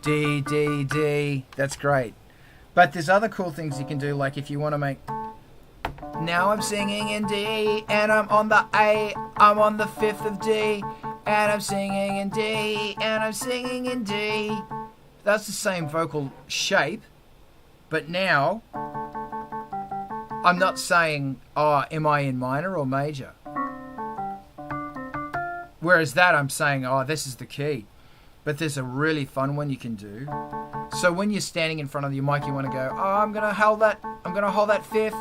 D, D, D. That's great. But there's other cool things you can do, like if you want to make... Now I'm singing in D, and I'm on the A, I'm on the 5th of D, and I'm singing in D, and I'm singing in D. That's the same vocal shape, but now I'm not saying, oh, am I in minor or major? Whereas that I'm saying, oh, this is the key. But there's a really fun one you can do. So when you're standing in front of your mic, you want to go, oh, I'm going to hold that 5th.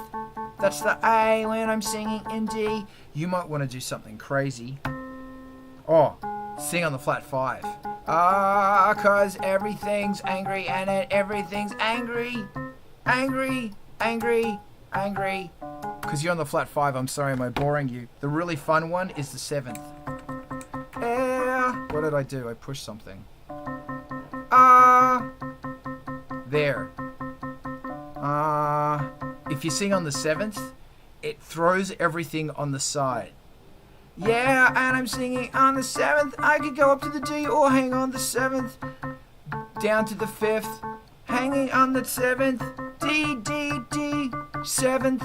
That's the A when I'm singing in D. You might want to do something crazy. Oh, sing on the flat 5. Ah, cause everything's angry and everything's angry. Angry, angry, angry. Cause you're on the flat 5. I'm sorry, am I boring you? The really fun one is the 7th. What did I do? I pushed something. There. If you sing on the 7th, it throws everything on the side. Yeah, and I'm singing on the 7th. I could go up to the D or hang on the 7th. Down to the 5th. Hanging on the 7th. D, D, D. 7th.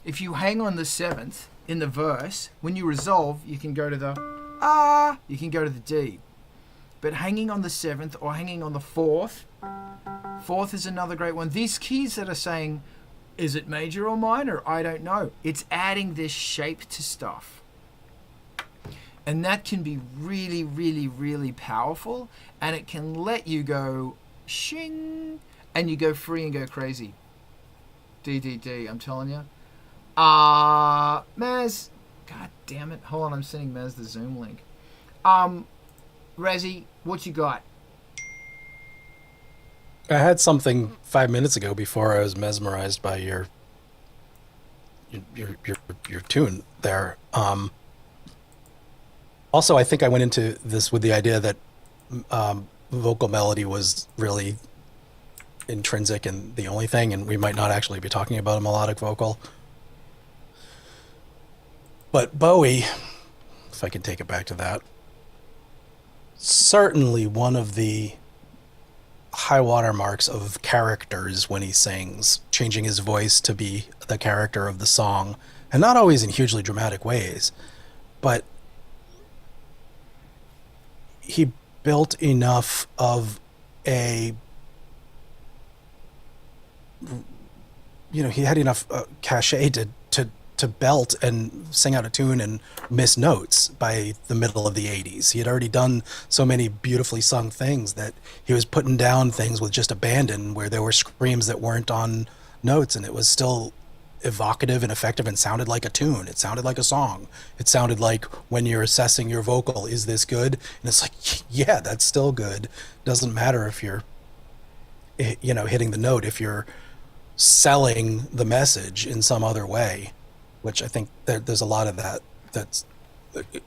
If you hang on the 7th in the verse, when you resolve, you can go to the you can go to the D. But hanging on the 7th or hanging on the 4th, 4th is another great one. These keys that are saying, is it major or minor? I don't know. It's adding this shape to stuff. And that can be really, really, really powerful. And it can let you go shing. And you go free and go crazy. D, D, D, I'm telling you. Maz. God damn it. Hold on, I'm sending Maz the Zoom link. Razzie, what you got? I had something 5 minutes ago before I was mesmerized by your tune there. Also, I think I went into this with the idea that vocal melody was really intrinsic and the only thing, and we might not actually be talking about a melodic vocal. But Bowie, if I can take it back to that, certainly one of the high water marks of characters when he sings, changing his voice to be the character of the song, and not always in hugely dramatic ways. but he built enough of a, he had enough cachet to belt and sing out a tune and miss notes by the middle of the 80s. He had already done so many beautifully sung things that he was putting down things with just abandon, where there were screams that weren't on notes, and it was still evocative and effective and sounded like a tune. It sounded like a song. It sounded like when you're assessing your vocal, is this good? And it's like, yeah, that's still good. Doesn't matter if you're, hitting the note, if you're selling the message in some other way, which I think there's a lot of that's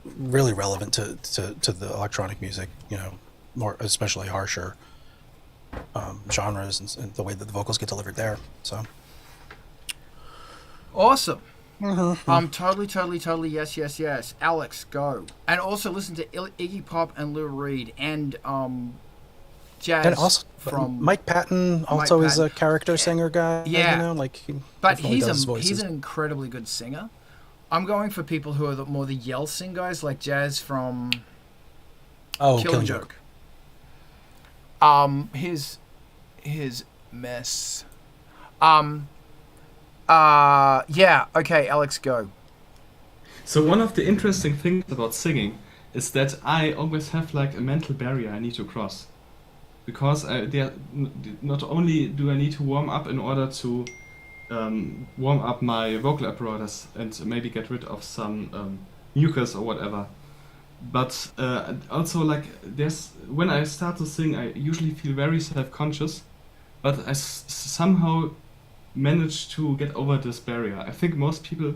really relevant to the electronic music, more especially harsher genres and the way that the vocals get delivered there. So awesome. Totally yes. Alex, go. And also listen to Iggy Pop and Lou Reed and jazz, and also from Mike Patton also is a character singer guy. Yeah, but he's an incredibly good singer. I'm going for people who are more the yell sing guys, like Jazz from Killing Joke. His mess. Yeah. Okay, Alex, go. So one of the interesting things about singing is that I always have like a mental barrier I need to cross. Because not only do I need to warm up in order to warm up my vocal apparatus and maybe get rid of some mucus or whatever, but also like when I start to sing, I usually feel very self-conscious, but I somehow manage to get over this barrier. I think most people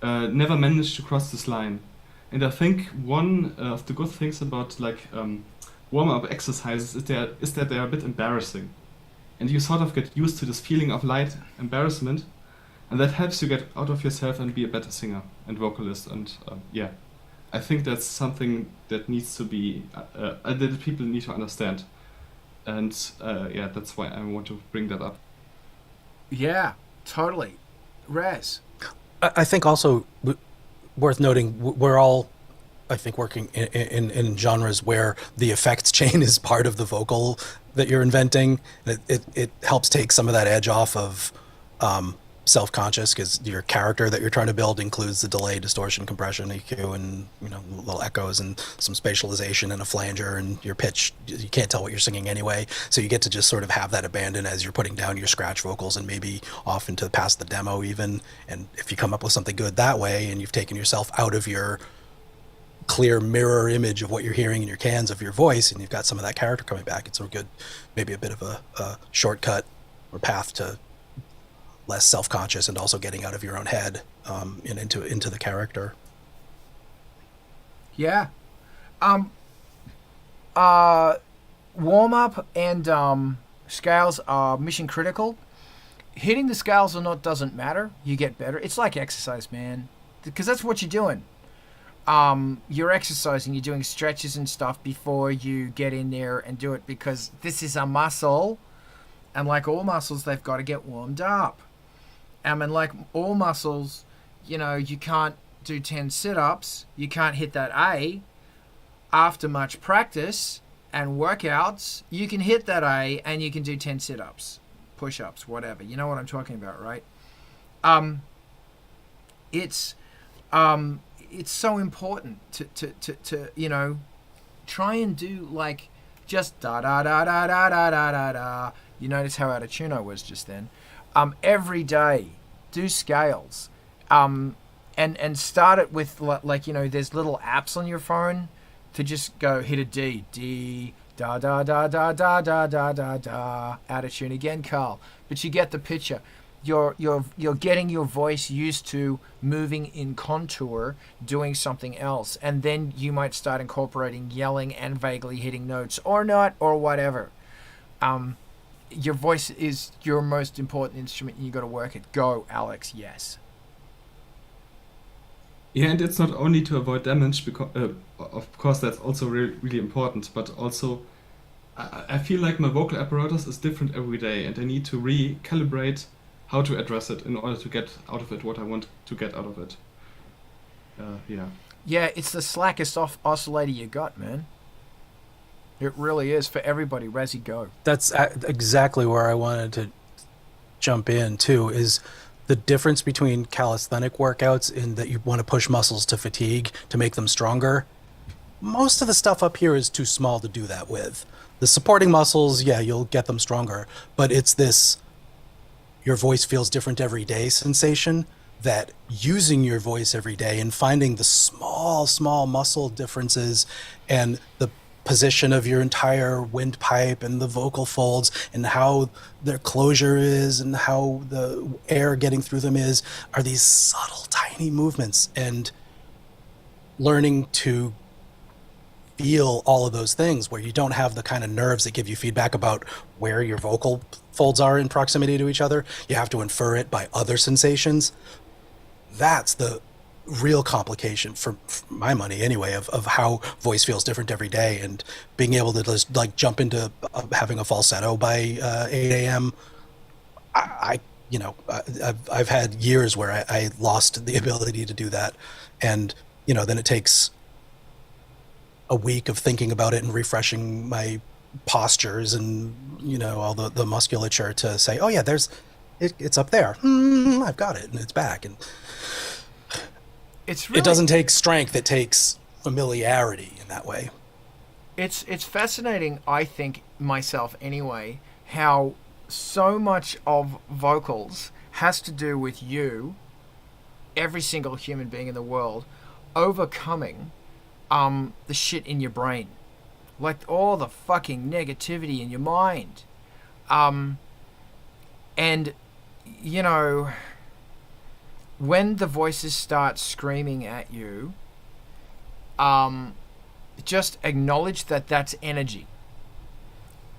never manage to cross this line, and I think one of the good things about like warm-up exercises is that they are a bit embarrassing, and you sort of get used to this feeling of light embarrassment, and that helps you get out of yourself and be a better singer and vocalist. And I think that's something that needs to be that people need to understand, and that's why I want to bring that up. Yeah, totally. Raz. I think also worth noting, we're all, I think, working in genres where the effects chain is part of the vocal that you're inventing. It helps take some of that edge off of self-conscious, because your character that you're trying to build includes the delay, distortion, compression, EQ, and little echoes and some spatialization and a flanger, and your pitch, you can't tell what you're singing anyway, so you get to just sort of have that abandon as you're putting down your scratch vocals and maybe off into past the demo even. And if you come up with something good that way and you've taken yourself out of your clear mirror image of what you're hearing in your cans of your voice, and you've got some of that character coming back, it's a good, maybe a bit of a shortcut or path to less self-conscious and also getting out of your own head and into the character. Yeah. Warm up and scales are mission critical. Hitting the scales or not doesn't matter. You get better. It's like exercise, man, because that's what you're doing. You're exercising. You're doing stretches and stuff before you get in there and do it, because this is a muscle, and like all muscles, they've got to get warmed up. And like all muscles, you can't do 10 sit-ups. You can't hit that A. After much practice and workouts, you can hit that A and you can do 10 sit-ups, push-ups, whatever. You know what I'm talking about, right? It's so important to try and do like just da da da da da da da da da. You notice how out of tune I was just then. Every day, do scales, and start it with there's little apps on your phone to just go hit a D, da da da da da da da da da, out of tune again, Carl. But you get the picture. You're getting your voice used to moving in contour, doing something else, and then you might start incorporating yelling and vaguely hitting notes or not or whatever. Your voice is your most important instrument, and you got to work it. Go, Alex. Yes. Yeah, and it's not only to avoid damage, because of course that's also really important, but also I feel like my vocal apparatus is different every day, and I need to recalibrate how to address it in order to get out of it what I want to get out of it. Yeah, it's the slackest oscillator you got, man. It really is for everybody. Razzie, go. That's exactly where I wanted to jump in too, is the difference between calisthenic workouts in that you want to push muscles to fatigue to make them stronger. Most of the stuff up here is too small to do that with. The supporting muscles, yeah, you'll get them stronger, but it's this your voice feels different every day sensation that using your voice every day and finding the small muscle differences and the position of your entire windpipe and the vocal folds and how their closure is and how the air getting through them are these subtle tiny movements, and learning to feel all of those things where you don't have the kind of nerves that give you feedback about where your vocal folds are in proximity to each other. You have to infer it by other sensations. That's the real complication for my money anyway of how voice feels different every day, and being able to just like jump into having a falsetto by 8 a.m. I've had years where I lost the ability to do that, and then it takes a week of thinking about it and refreshing my postures and all the musculature to say, oh yeah, it's up there, I've got it, and it's back. And it's really, it doesn't take strength, it takes familiarity in that way. It's fascinating, I think, myself anyway, how so much of vocals has to do with you, every single human being in the world, overcoming the shit in your brain, like all the fucking negativity in your mind, and when the voices start screaming at you, just acknowledge that that's energy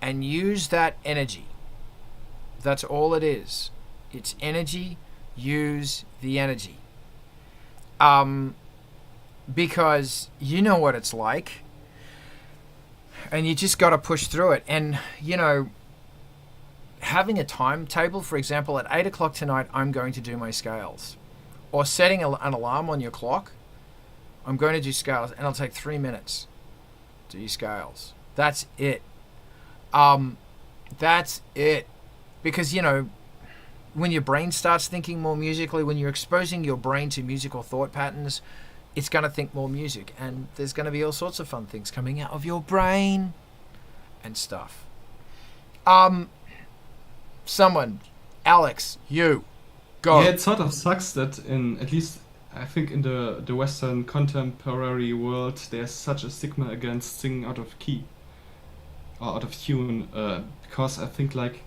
and use that energy. That's all it is. It's energy. Use the energy. Because you know what it's like, and you just got to push through it. And having a timetable, for example, at 8 o'clock tonight I'm going to do my scales, or setting an alarm on your clock, I'm going to do scales, and it'll take 3 minutes to do scales. That's it. That's it. Because when your brain starts thinking more musically, when you're exposing your brain to musical thought patterns, it's going to think more music, and there's going to be all sorts of fun things coming out of your brain and stuff. Someone, Alex, you, go. Yeah, it sort of sucks that at least I think in the Western contemporary world, there's such a stigma against singing out of key or out of tune, because I think like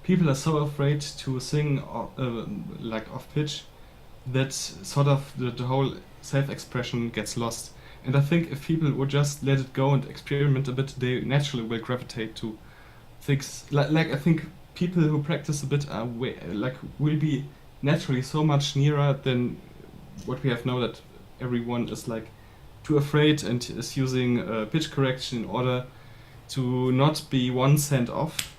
people are so afraid to sing like off pitch that sort of the whole self-expression gets lost. And I think if people would just let it go and experiment a bit, they naturally will gravitate to things like I think people who practice a bit will be naturally so much nearer than what we have now, that everyone is like too afraid and is using pitch correction in order to not be 1 cent off.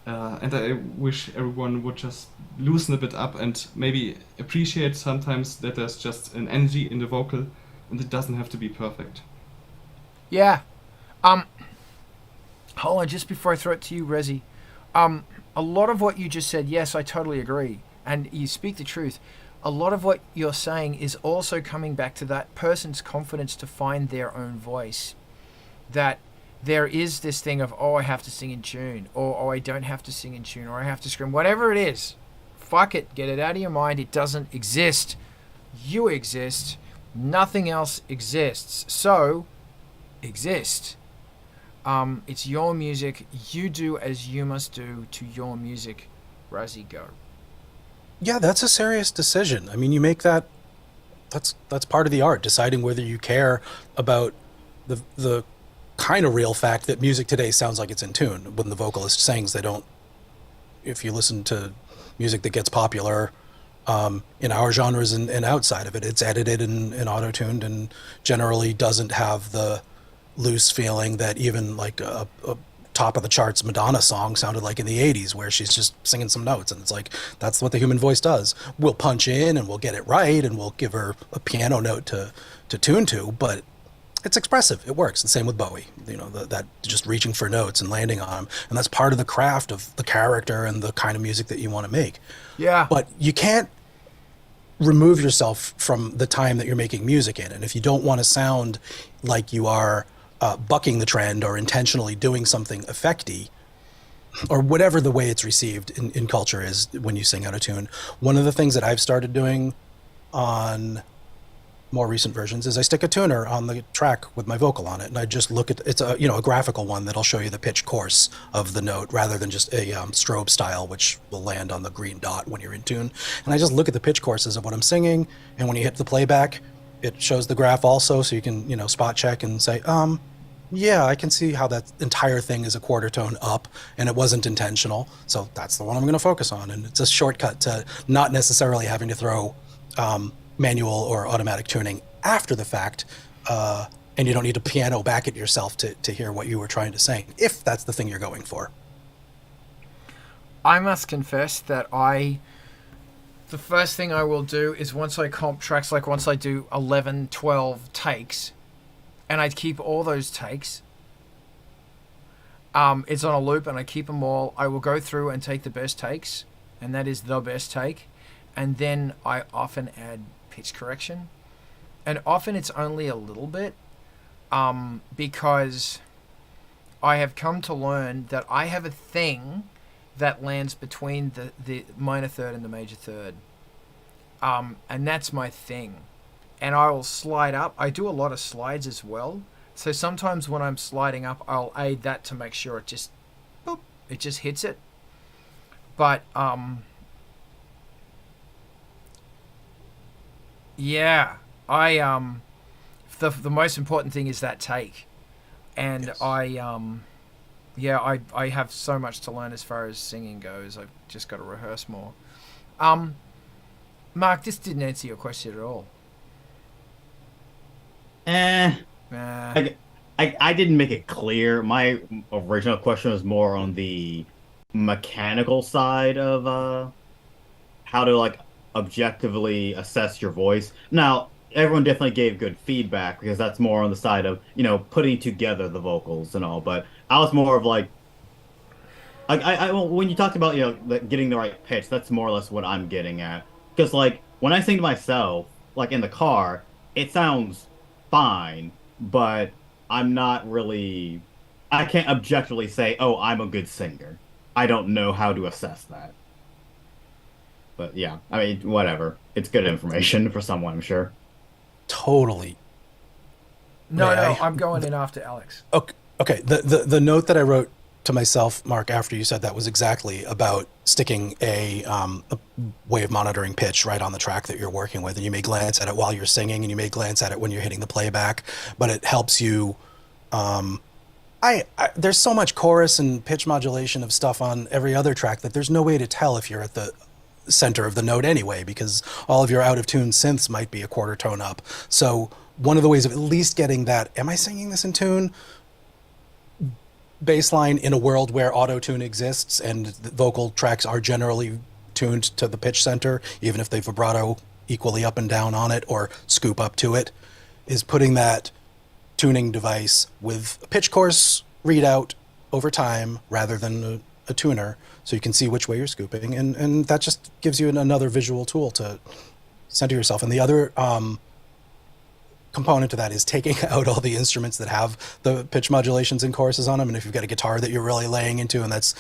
And I wish everyone would just loosen a bit up and maybe appreciate sometimes that there's just an energy in the vocal and it doesn't have to be perfect. Yeah. Hold on, just before I throw it to you, Rezi. A lot of what you just said, yes, I totally agree. And you speak the truth. A lot of what you're saying is also coming back to that person's confidence to find their own voice. That there is this thing of, oh, I have to sing in tune, or oh, I don't have to sing in tune, or I have to scream. Whatever it is, fuck it. Get it out of your mind. It doesn't exist. You exist. Nothing else exists. So, exist. It's your music. You do as you must do to your music. Razzie, go. Yeah, that's a serious decision. I mean, you make that's part of the art, deciding whether you care about the kind of real fact that music today sounds like it's in tune. When the vocalist sings, they don't. If you listen to music that gets popular in our genres and outside of it, it's edited and auto-tuned and generally doesn't have the loose feeling that even like a top of the charts Madonna song sounded like in the 80s, where she's just singing some notes, and it's like, that's what the human voice does. We'll punch in and we'll get it right, and we'll give her a piano note to tune to, but it's expressive. It works. The same with Bowie, that just reaching for notes and landing on them. And that's part of the craft of the character and the kind of music that you want to make. Yeah. But you can't remove yourself from the time that you're making music in. And if you don't want to sound like you are bucking the trend or intentionally doing something effecty, or whatever the way it's received in culture is when you sing out of tune, one of the things that I've started doing on more recent versions is I stick a tuner on the track with my vocal on it, and I just look at it's a graphical one that'll show you the pitch course of the note rather than just a strobe style, which will land on the green dot when you're in tune. And I just look at the pitch courses of what I'm singing, and when you hit the playback, it shows the graph also, so you can spot check and say, yeah, I can see how that entire thing is a quarter tone up, and it wasn't intentional, so that's the one I'm going to focus on. And it's a shortcut to not necessarily having to throw manual or automatic tuning after the fact, and you don't need to piano back at yourself to hear what you were trying to sing, if that's the thing you're going for. I must confess that the first thing I will do is once I comp tracks, like once I do 11, 12 takes, and I keep all those takes, it's on a loop and I keep them all, I will go through and take the best takes, and that is the best take, and then I often add pitch correction, and often it's only a little bit, because I have come to learn that I have a thing that lands between the minor third and the major third, and that's my thing, and I will slide up. I do a lot of slides as well, so sometimes when I'm sliding up, I'll aid that to make sure it just boop, it just hits it, but yeah, the most important thing is that take, and yes. I have so much to learn as far as singing goes. I've just got to rehearse more. Mark, this didn't answer your question at all. I didn't make it clear. My original question was more on the mechanical side of how to objectively assess your voice. Now, everyone definitely gave good feedback because that's more on the side of, putting together the vocals and all. But I was more of when you talked about, getting the right pitch, that's more or less what I'm getting at. Because, when I sing to myself, in the car, it sounds fine, but I'm not really... I can't objectively say, oh, I'm a good singer. I don't know how to assess that. But yeah, I mean, whatever. It's good information for someone, I'm sure. Totally. No, I'm going in after Alex. Okay. The note that I wrote to myself, Mark, after you said that was exactly about sticking a way of monitoring pitch right on the track that you're working with. And you may glance at it while you're singing, and you may glance at it when you're hitting the playback, but it helps you... there's so much chorus and pitch modulation of stuff on every other track that there's no way to tell if you're at the center of the note anyway, because all of your out of tune synths might be a quarter tone up. So one of the ways of at least getting that, am I singing this in tune, baseline in a world where auto tune exists and the vocal tracks are generally tuned to the pitch center, even if they vibrato equally up and down on it or scoop up to it, is putting that tuning device with a pitch course readout over time rather than a tuner, so you can see which way you're scooping, and that just gives you another visual tool to center yourself. And the other component to that is taking out all the instruments that have the pitch modulations and choruses on them. And if you've got a guitar that you're really laying into and that's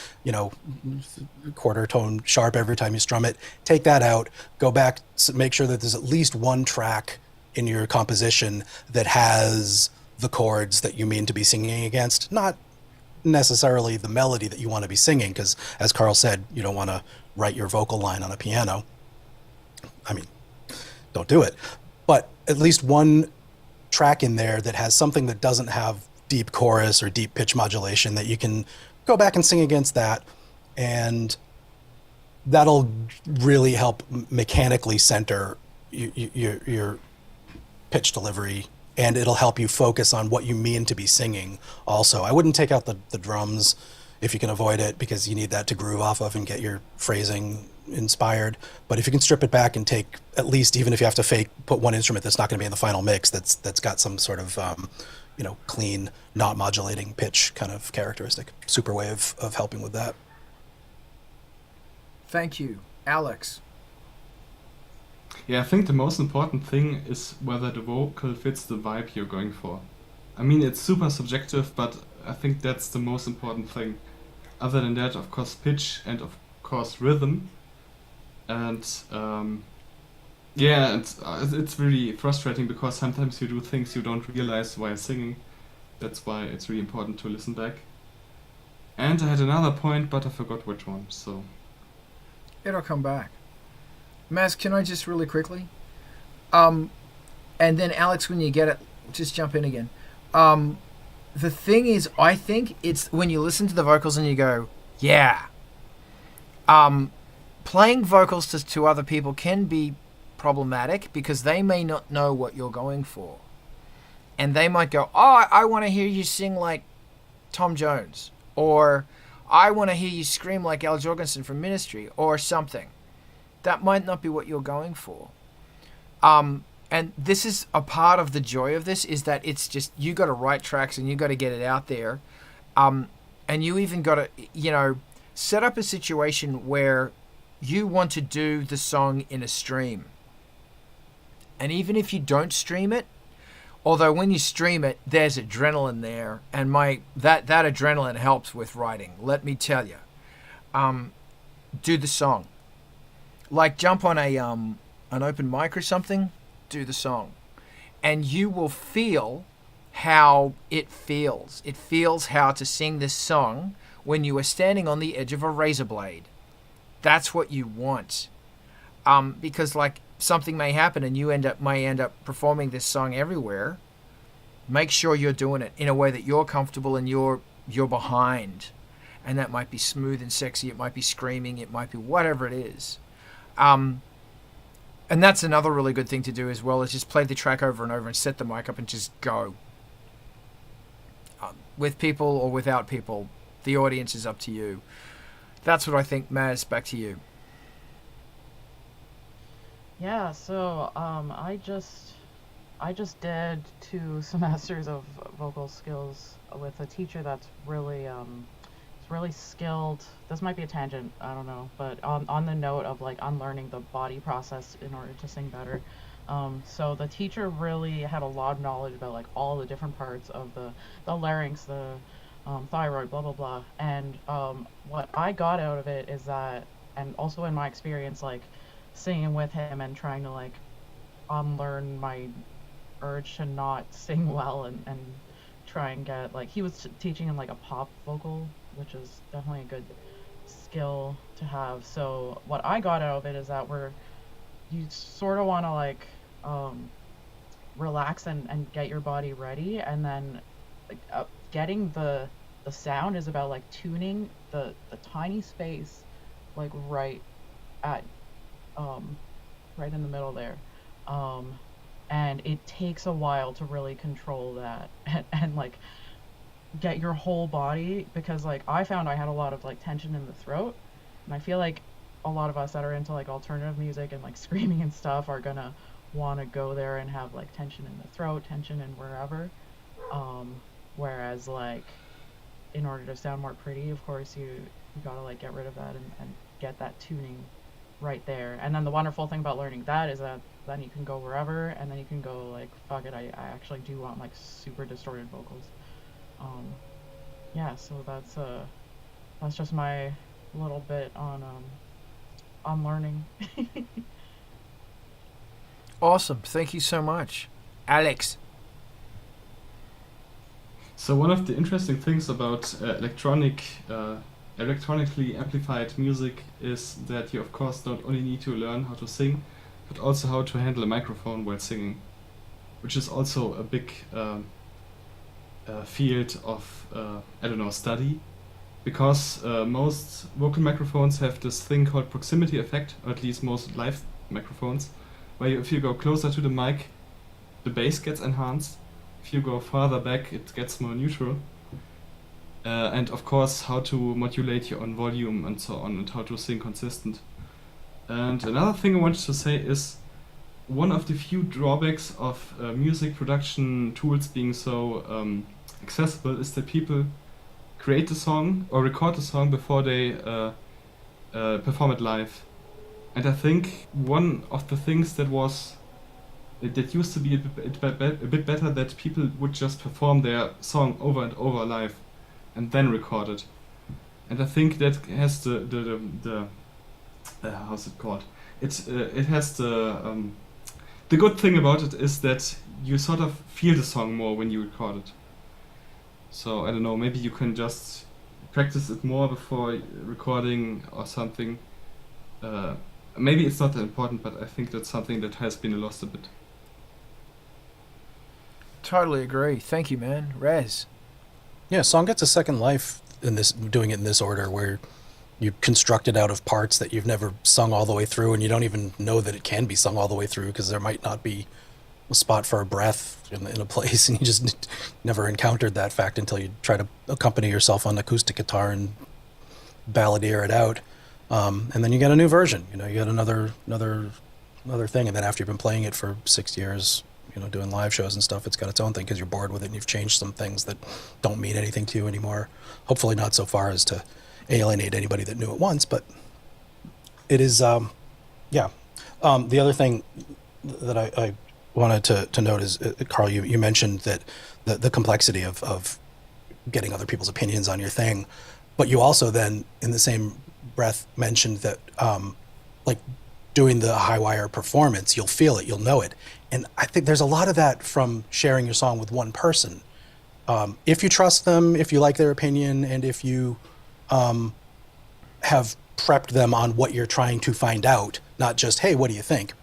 quarter tone sharp every time you strum it, take that out, go back, make sure that there's at least one track in your composition that has the chords that you mean to be singing against, not necessarily the melody that you want to be singing, because as Carl said, you don't want to write your vocal line on a piano. I mean, don't do it. But at least one track in there that has something that doesn't have deep chorus or deep pitch modulation that you can go back and sing against that, and that'll really help mechanically center your pitch delivery and it'll help you focus on what you mean to be singing also. I wouldn't take out the drums if you can avoid it, because you need that to groove off of and get your phrasing inspired. But if you can strip it back and take, at least, even if you have to put one instrument that's not going to be in the final mix, that's got some sort of clean, not modulating pitch kind of characteristic. Super way of helping with that. Thank you. Alex? Yeah, I think the most important thing is whether the vocal fits the vibe you're going for. I mean, it's super subjective, but I think that's the most important thing. Other than that, of course, pitch and of course rhythm. And it's really frustrating because sometimes you do things you don't realize while singing. That's why it's really important to listen back. And I had another point, but I forgot which one, so... It'll come back. Maz, can I just really quickly? And then Alex, when you get it, just jump in again. The thing is, I think it's when you listen to the vocals and you go, yeah. Playing vocals to other people can be problematic because they may not know what you're going for. And they might go, oh, I want to hear you sing like Tom Jones. Or I want to hear you scream like Al Jorgensen from Ministry or something. That might not be what you're going for. And this is a part of the joy of this, is that it's just, you got to write tracks and you got to get it out there. And you even got to, set up a situation where you want to do the song in a stream. And even if you don't stream it, although when you stream it, there's adrenaline there, and that adrenaline helps with writing, let me tell you. Do the song. Like jump on an open mic or something, do the song. And you will feel how it feels. It feels how to sing this song when you are standing on the edge of a razor blade. That's what you want. Because like something may happen and you may end up performing this song everywhere. Make sure you're doing it in a way that you're comfortable and you're behind. And that might be smooth and sexy, it might be screaming, it might be whatever it is. And that's another really good thing to do as well, is just play the track over and over and set the mic up and just go. With people or without people, the audience is up to you. That's what I think. Maz, back to you. Yeah, so I just did 2 semesters of vocal skills with a teacher that's really really skilled. This might be a tangent, I don't know, but on the note of like unlearning the body process in order to sing better. So the teacher really had a lot of knowledge about like all the different parts of the larynx, the thyroid, blah blah blah. And what I got out of it is that, and also in my experience like singing with him and trying to like unlearn my urge to not sing well and try and get like, he was teaching in like a pop vocal, which is definitely a good skill to have. So what I got out of it is that you sort of want to like relax and get your body ready, and then getting the sound is about like tuning the tiny space like right at right in the middle there, and it takes a while to really control that and like get your whole body, because like I found I had a lot of like tension in the throat, and I feel like a lot of us that are into like alternative music and like screaming and stuff are gonna want to go there and have like tension in the throat, tension in wherever, whereas like in order to sound more pretty, of course you gotta like get rid of that and get that tuning right there. And then the wonderful thing about learning that is that then you can go wherever, and then you can go like, fuck it, I actually do want like super distorted vocals. Yeah, so that's just my little bit on learning. Awesome, thank you so much. Alex? So one of the interesting things about electronically amplified music is that you of course not only need to learn how to sing, but also how to handle a microphone while singing, which is also a big field of study, because most vocal microphones have this thing called proximity effect, or at least most live microphones, where if you go closer to the mic, the bass gets enhanced, if you go farther back, it gets more neutral. And of course, how to modulate your own volume and so on, and how to sing consistent. And another thing I wanted to say is one of the few drawbacks of music production tools being so accessible is that people create a song or record a song before they perform it live. And I think one of the things that used to be a bit better, that people would just perform their song over and over live and then record it. And I think that has the how's it called? It has the good thing about it is that you sort of feel the song more when you record it. So I don't know, maybe you can just practice it more before recording or something. Maybe it's not that important, but I think that's something that has been lost a bit. Totally agree. Thank you, man. Rez. Yeah, song gets a second life in this, doing it in this order, where you construct it out of parts that you've never sung all the way through, and you don't even know that it can be sung all the way through because there might not be a spot for a breath in a place, and you just never encountered that fact until you try to accompany yourself on acoustic guitar and balladeer it out. And then you get a new version, you get another thing, and then after you've been playing it for 6 years, doing live shows and stuff, it's got its own thing because you're bored with it and you've changed some things that don't mean anything to you anymore. Hopefully not so far as to alienate anybody that knew it once, but it is, The other thing that I wanted to note is, Carl, you mentioned that the complexity of getting other people's opinions on your thing, but you also then, in the same breath, mentioned that like doing the high wire performance, you'll feel it, you'll know it. And I think there's a lot of that from sharing your song with one person. If you trust them, if you like their opinion, and if you have prepped them on what you're trying to find out, not just, hey, what do you think?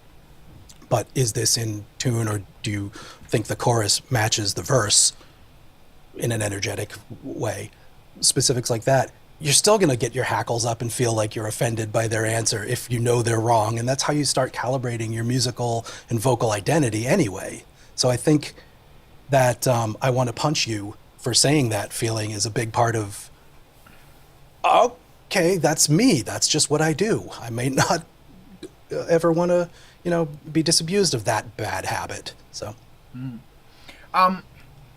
But is this in tune, or do you think the chorus matches the verse in an energetic way? Specifics like that. You're still going to get your hackles up and feel like you're offended by their answer if you know they're wrong. And that's how you start calibrating your musical and vocal identity anyway. So I think that I want to punch you for saying that feeling is a big part of, okay, that's me. That's just what I do. I may not ever want to, be disabused of that bad habit. So.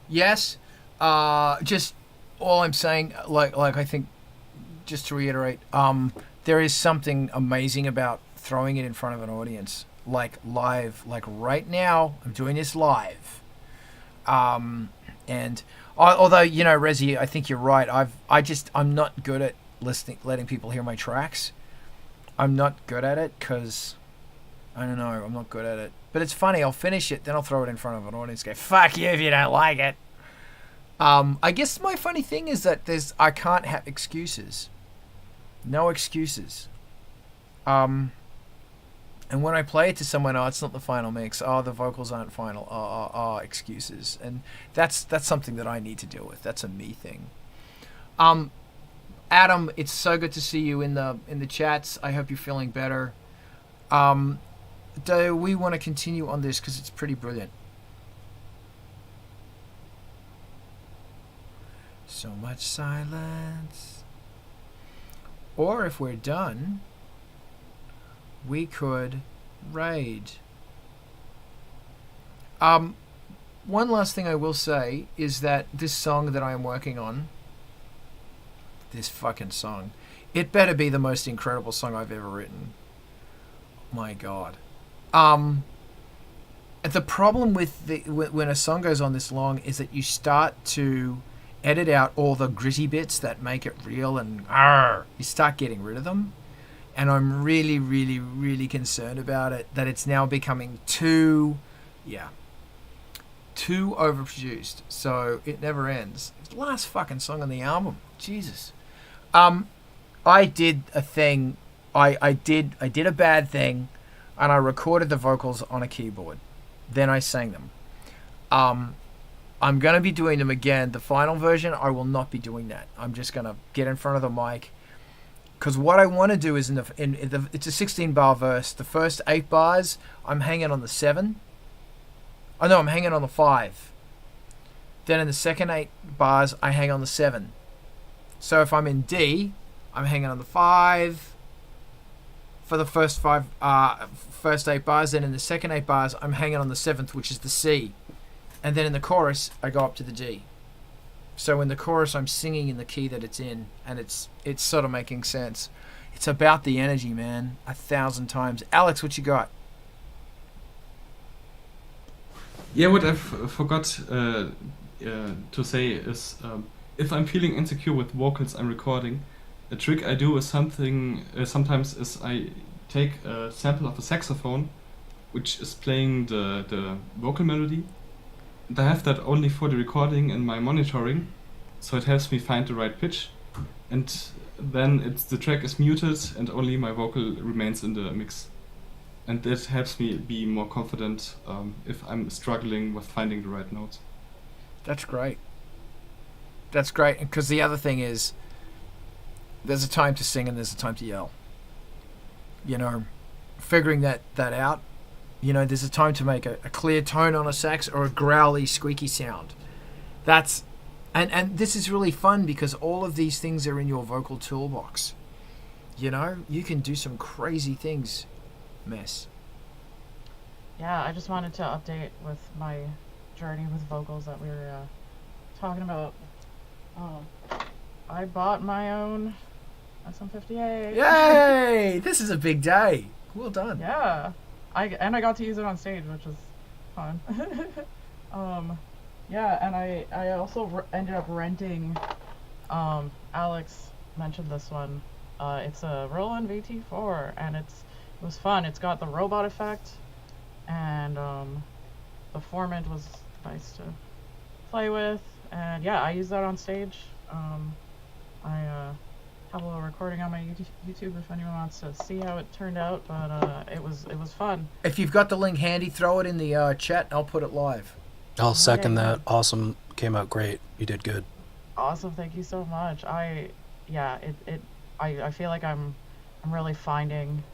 Yes. Just all I'm saying, like I think, just to reiterate, there is something amazing about throwing it in front of an audience, like live, like right now. I'm doing this live, and although Rezi, I think you're right. I'm not good at letting people hear my tracks. I'm not good at it because I don't know. I'm not good at it. But it's funny. I'll finish it, then I'll throw it in front of an audience. Go, fuck you if you don't like it. I guess my funny thing is that I can't have excuses. No excuses. And when I play it to someone, it's not the final mix. The vocals aren't final. Excuses. And that's something that I need to deal with. That's a me thing. Adam, it's so good to see you in the chats. I hope you're feeling better. Do we want to continue on this because it's pretty brilliant? So much silence. Or if we're done, we could raid. One last thing I will say is that this song that I am working on, this fucking song, it better be the most incredible song I've ever written. My God. The problem with when a song goes on this long is that you start to edit out all the gritty bits that make it real, and you start getting rid of them. And I'm really, really, really concerned about it, that it's now becoming too overproduced. So it never ends. It's the last fucking song on the album. Jesus. I did a thing. I did a bad thing, and I recorded the vocals on a keyboard. Then I sang them. I'm going to be doing them again. The final version, I will not be doing that. I'm just going to get in front of the mic. Because what I want to do is, it's a 16-bar verse. The first 8 bars, I'm hanging on the 7. Oh, no, I'm hanging on the 5. Then in the second 8 bars, I hang on the 7. So if I'm in D, I'm hanging on the 5 for the first 8 bars. Then in the second 8 bars, I'm hanging on the 7th, which is the C. And then in the chorus, I go up to the D. So in the chorus, I'm singing in the key that it's in, and it's sort of making sense. It's about the energy, man, 1,000 times. Alex, what you got? Yeah, what I forgot to say is if I'm feeling insecure with vocals I'm recording, a trick I do is sometimes is I take a sample of a saxophone which is playing the vocal melody, and I have that only for the recording and my monitoring, so it helps me find the right pitch, and then the track is muted and only my vocal remains in the mix. And that helps me be more confident if I'm struggling with finding the right notes. That's great. That's great. Because the other thing is, there's a time to sing and there's a time to yell. You know, figuring that out. You know, there's a time to make a clear tone on a sax or a growly, squeaky sound. That's, and this is really fun because all of these things are in your vocal toolbox. You know, you can do some crazy things. Mess. Yeah, I just wanted to update with my journey with vocals that we were talking about. I bought my own SM58. Yay! This is a big day. Well done. Yeah, I got to use it on stage, which was fun. Yeah, and I also ended up renting. Alex mentioned this one. It's a Roland VT4, and it was fun. It's got the robot effect, and the formant was nice to play with, and yeah, I use that on stage. I have a little recording on my YouTube if anyone wants to see how it turned out, but it was fun. If you've got the link handy, throw it in the chat. I'll put it live. I'll second that. Awesome. Came out great. You did good. Awesome. Thank you so much. I feel like I'm really finding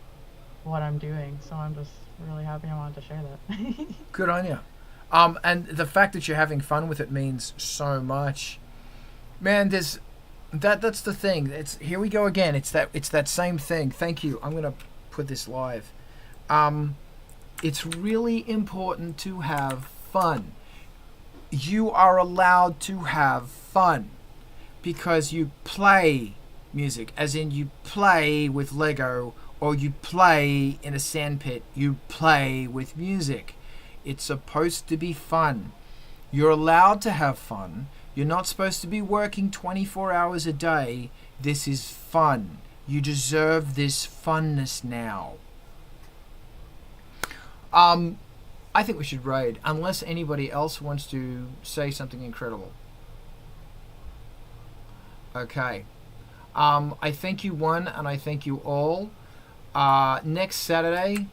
what I'm doing, so I'm just really happy I wanted to share that. Good on you. And the fact that you're having fun with it means so much. Man, that's the thing. It's here we go again. It's that same thing. Thank you. I'm gonna put this live. It's really important to have fun. You are allowed to have fun because you play music, as in you play with Lego, or you play in a sandpit. You play with music. It's supposed to be fun. You're allowed to have fun. You're not supposed to be working 24 hours a day. This is fun. You deserve this funness now. I think we should raid, unless anybody else wants to say something incredible. Okay. I thank you one, and I thank you all. Next Saturday,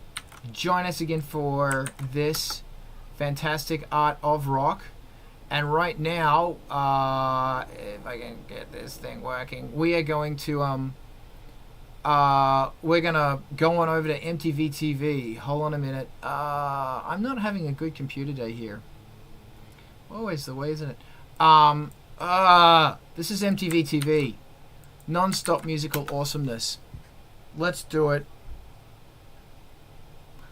join us again for this fantastic art of rock. And right now, if I can get this thing working, we are going to we're gonna go on over to MTV TV. Hold on a minute. I'm not having a good computer day here. Always the way, isn't it? This is MTV TV. Non-stop musical awesomeness. Let's do it.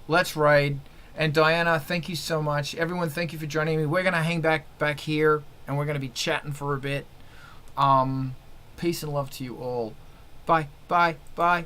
Let's raid. And Diana, thank you so much. Everyone, thank you for joining me. We're gonna hang back here, and we're gonna be chatting for a bit. Peace and love to you all. Bye, bye, bye.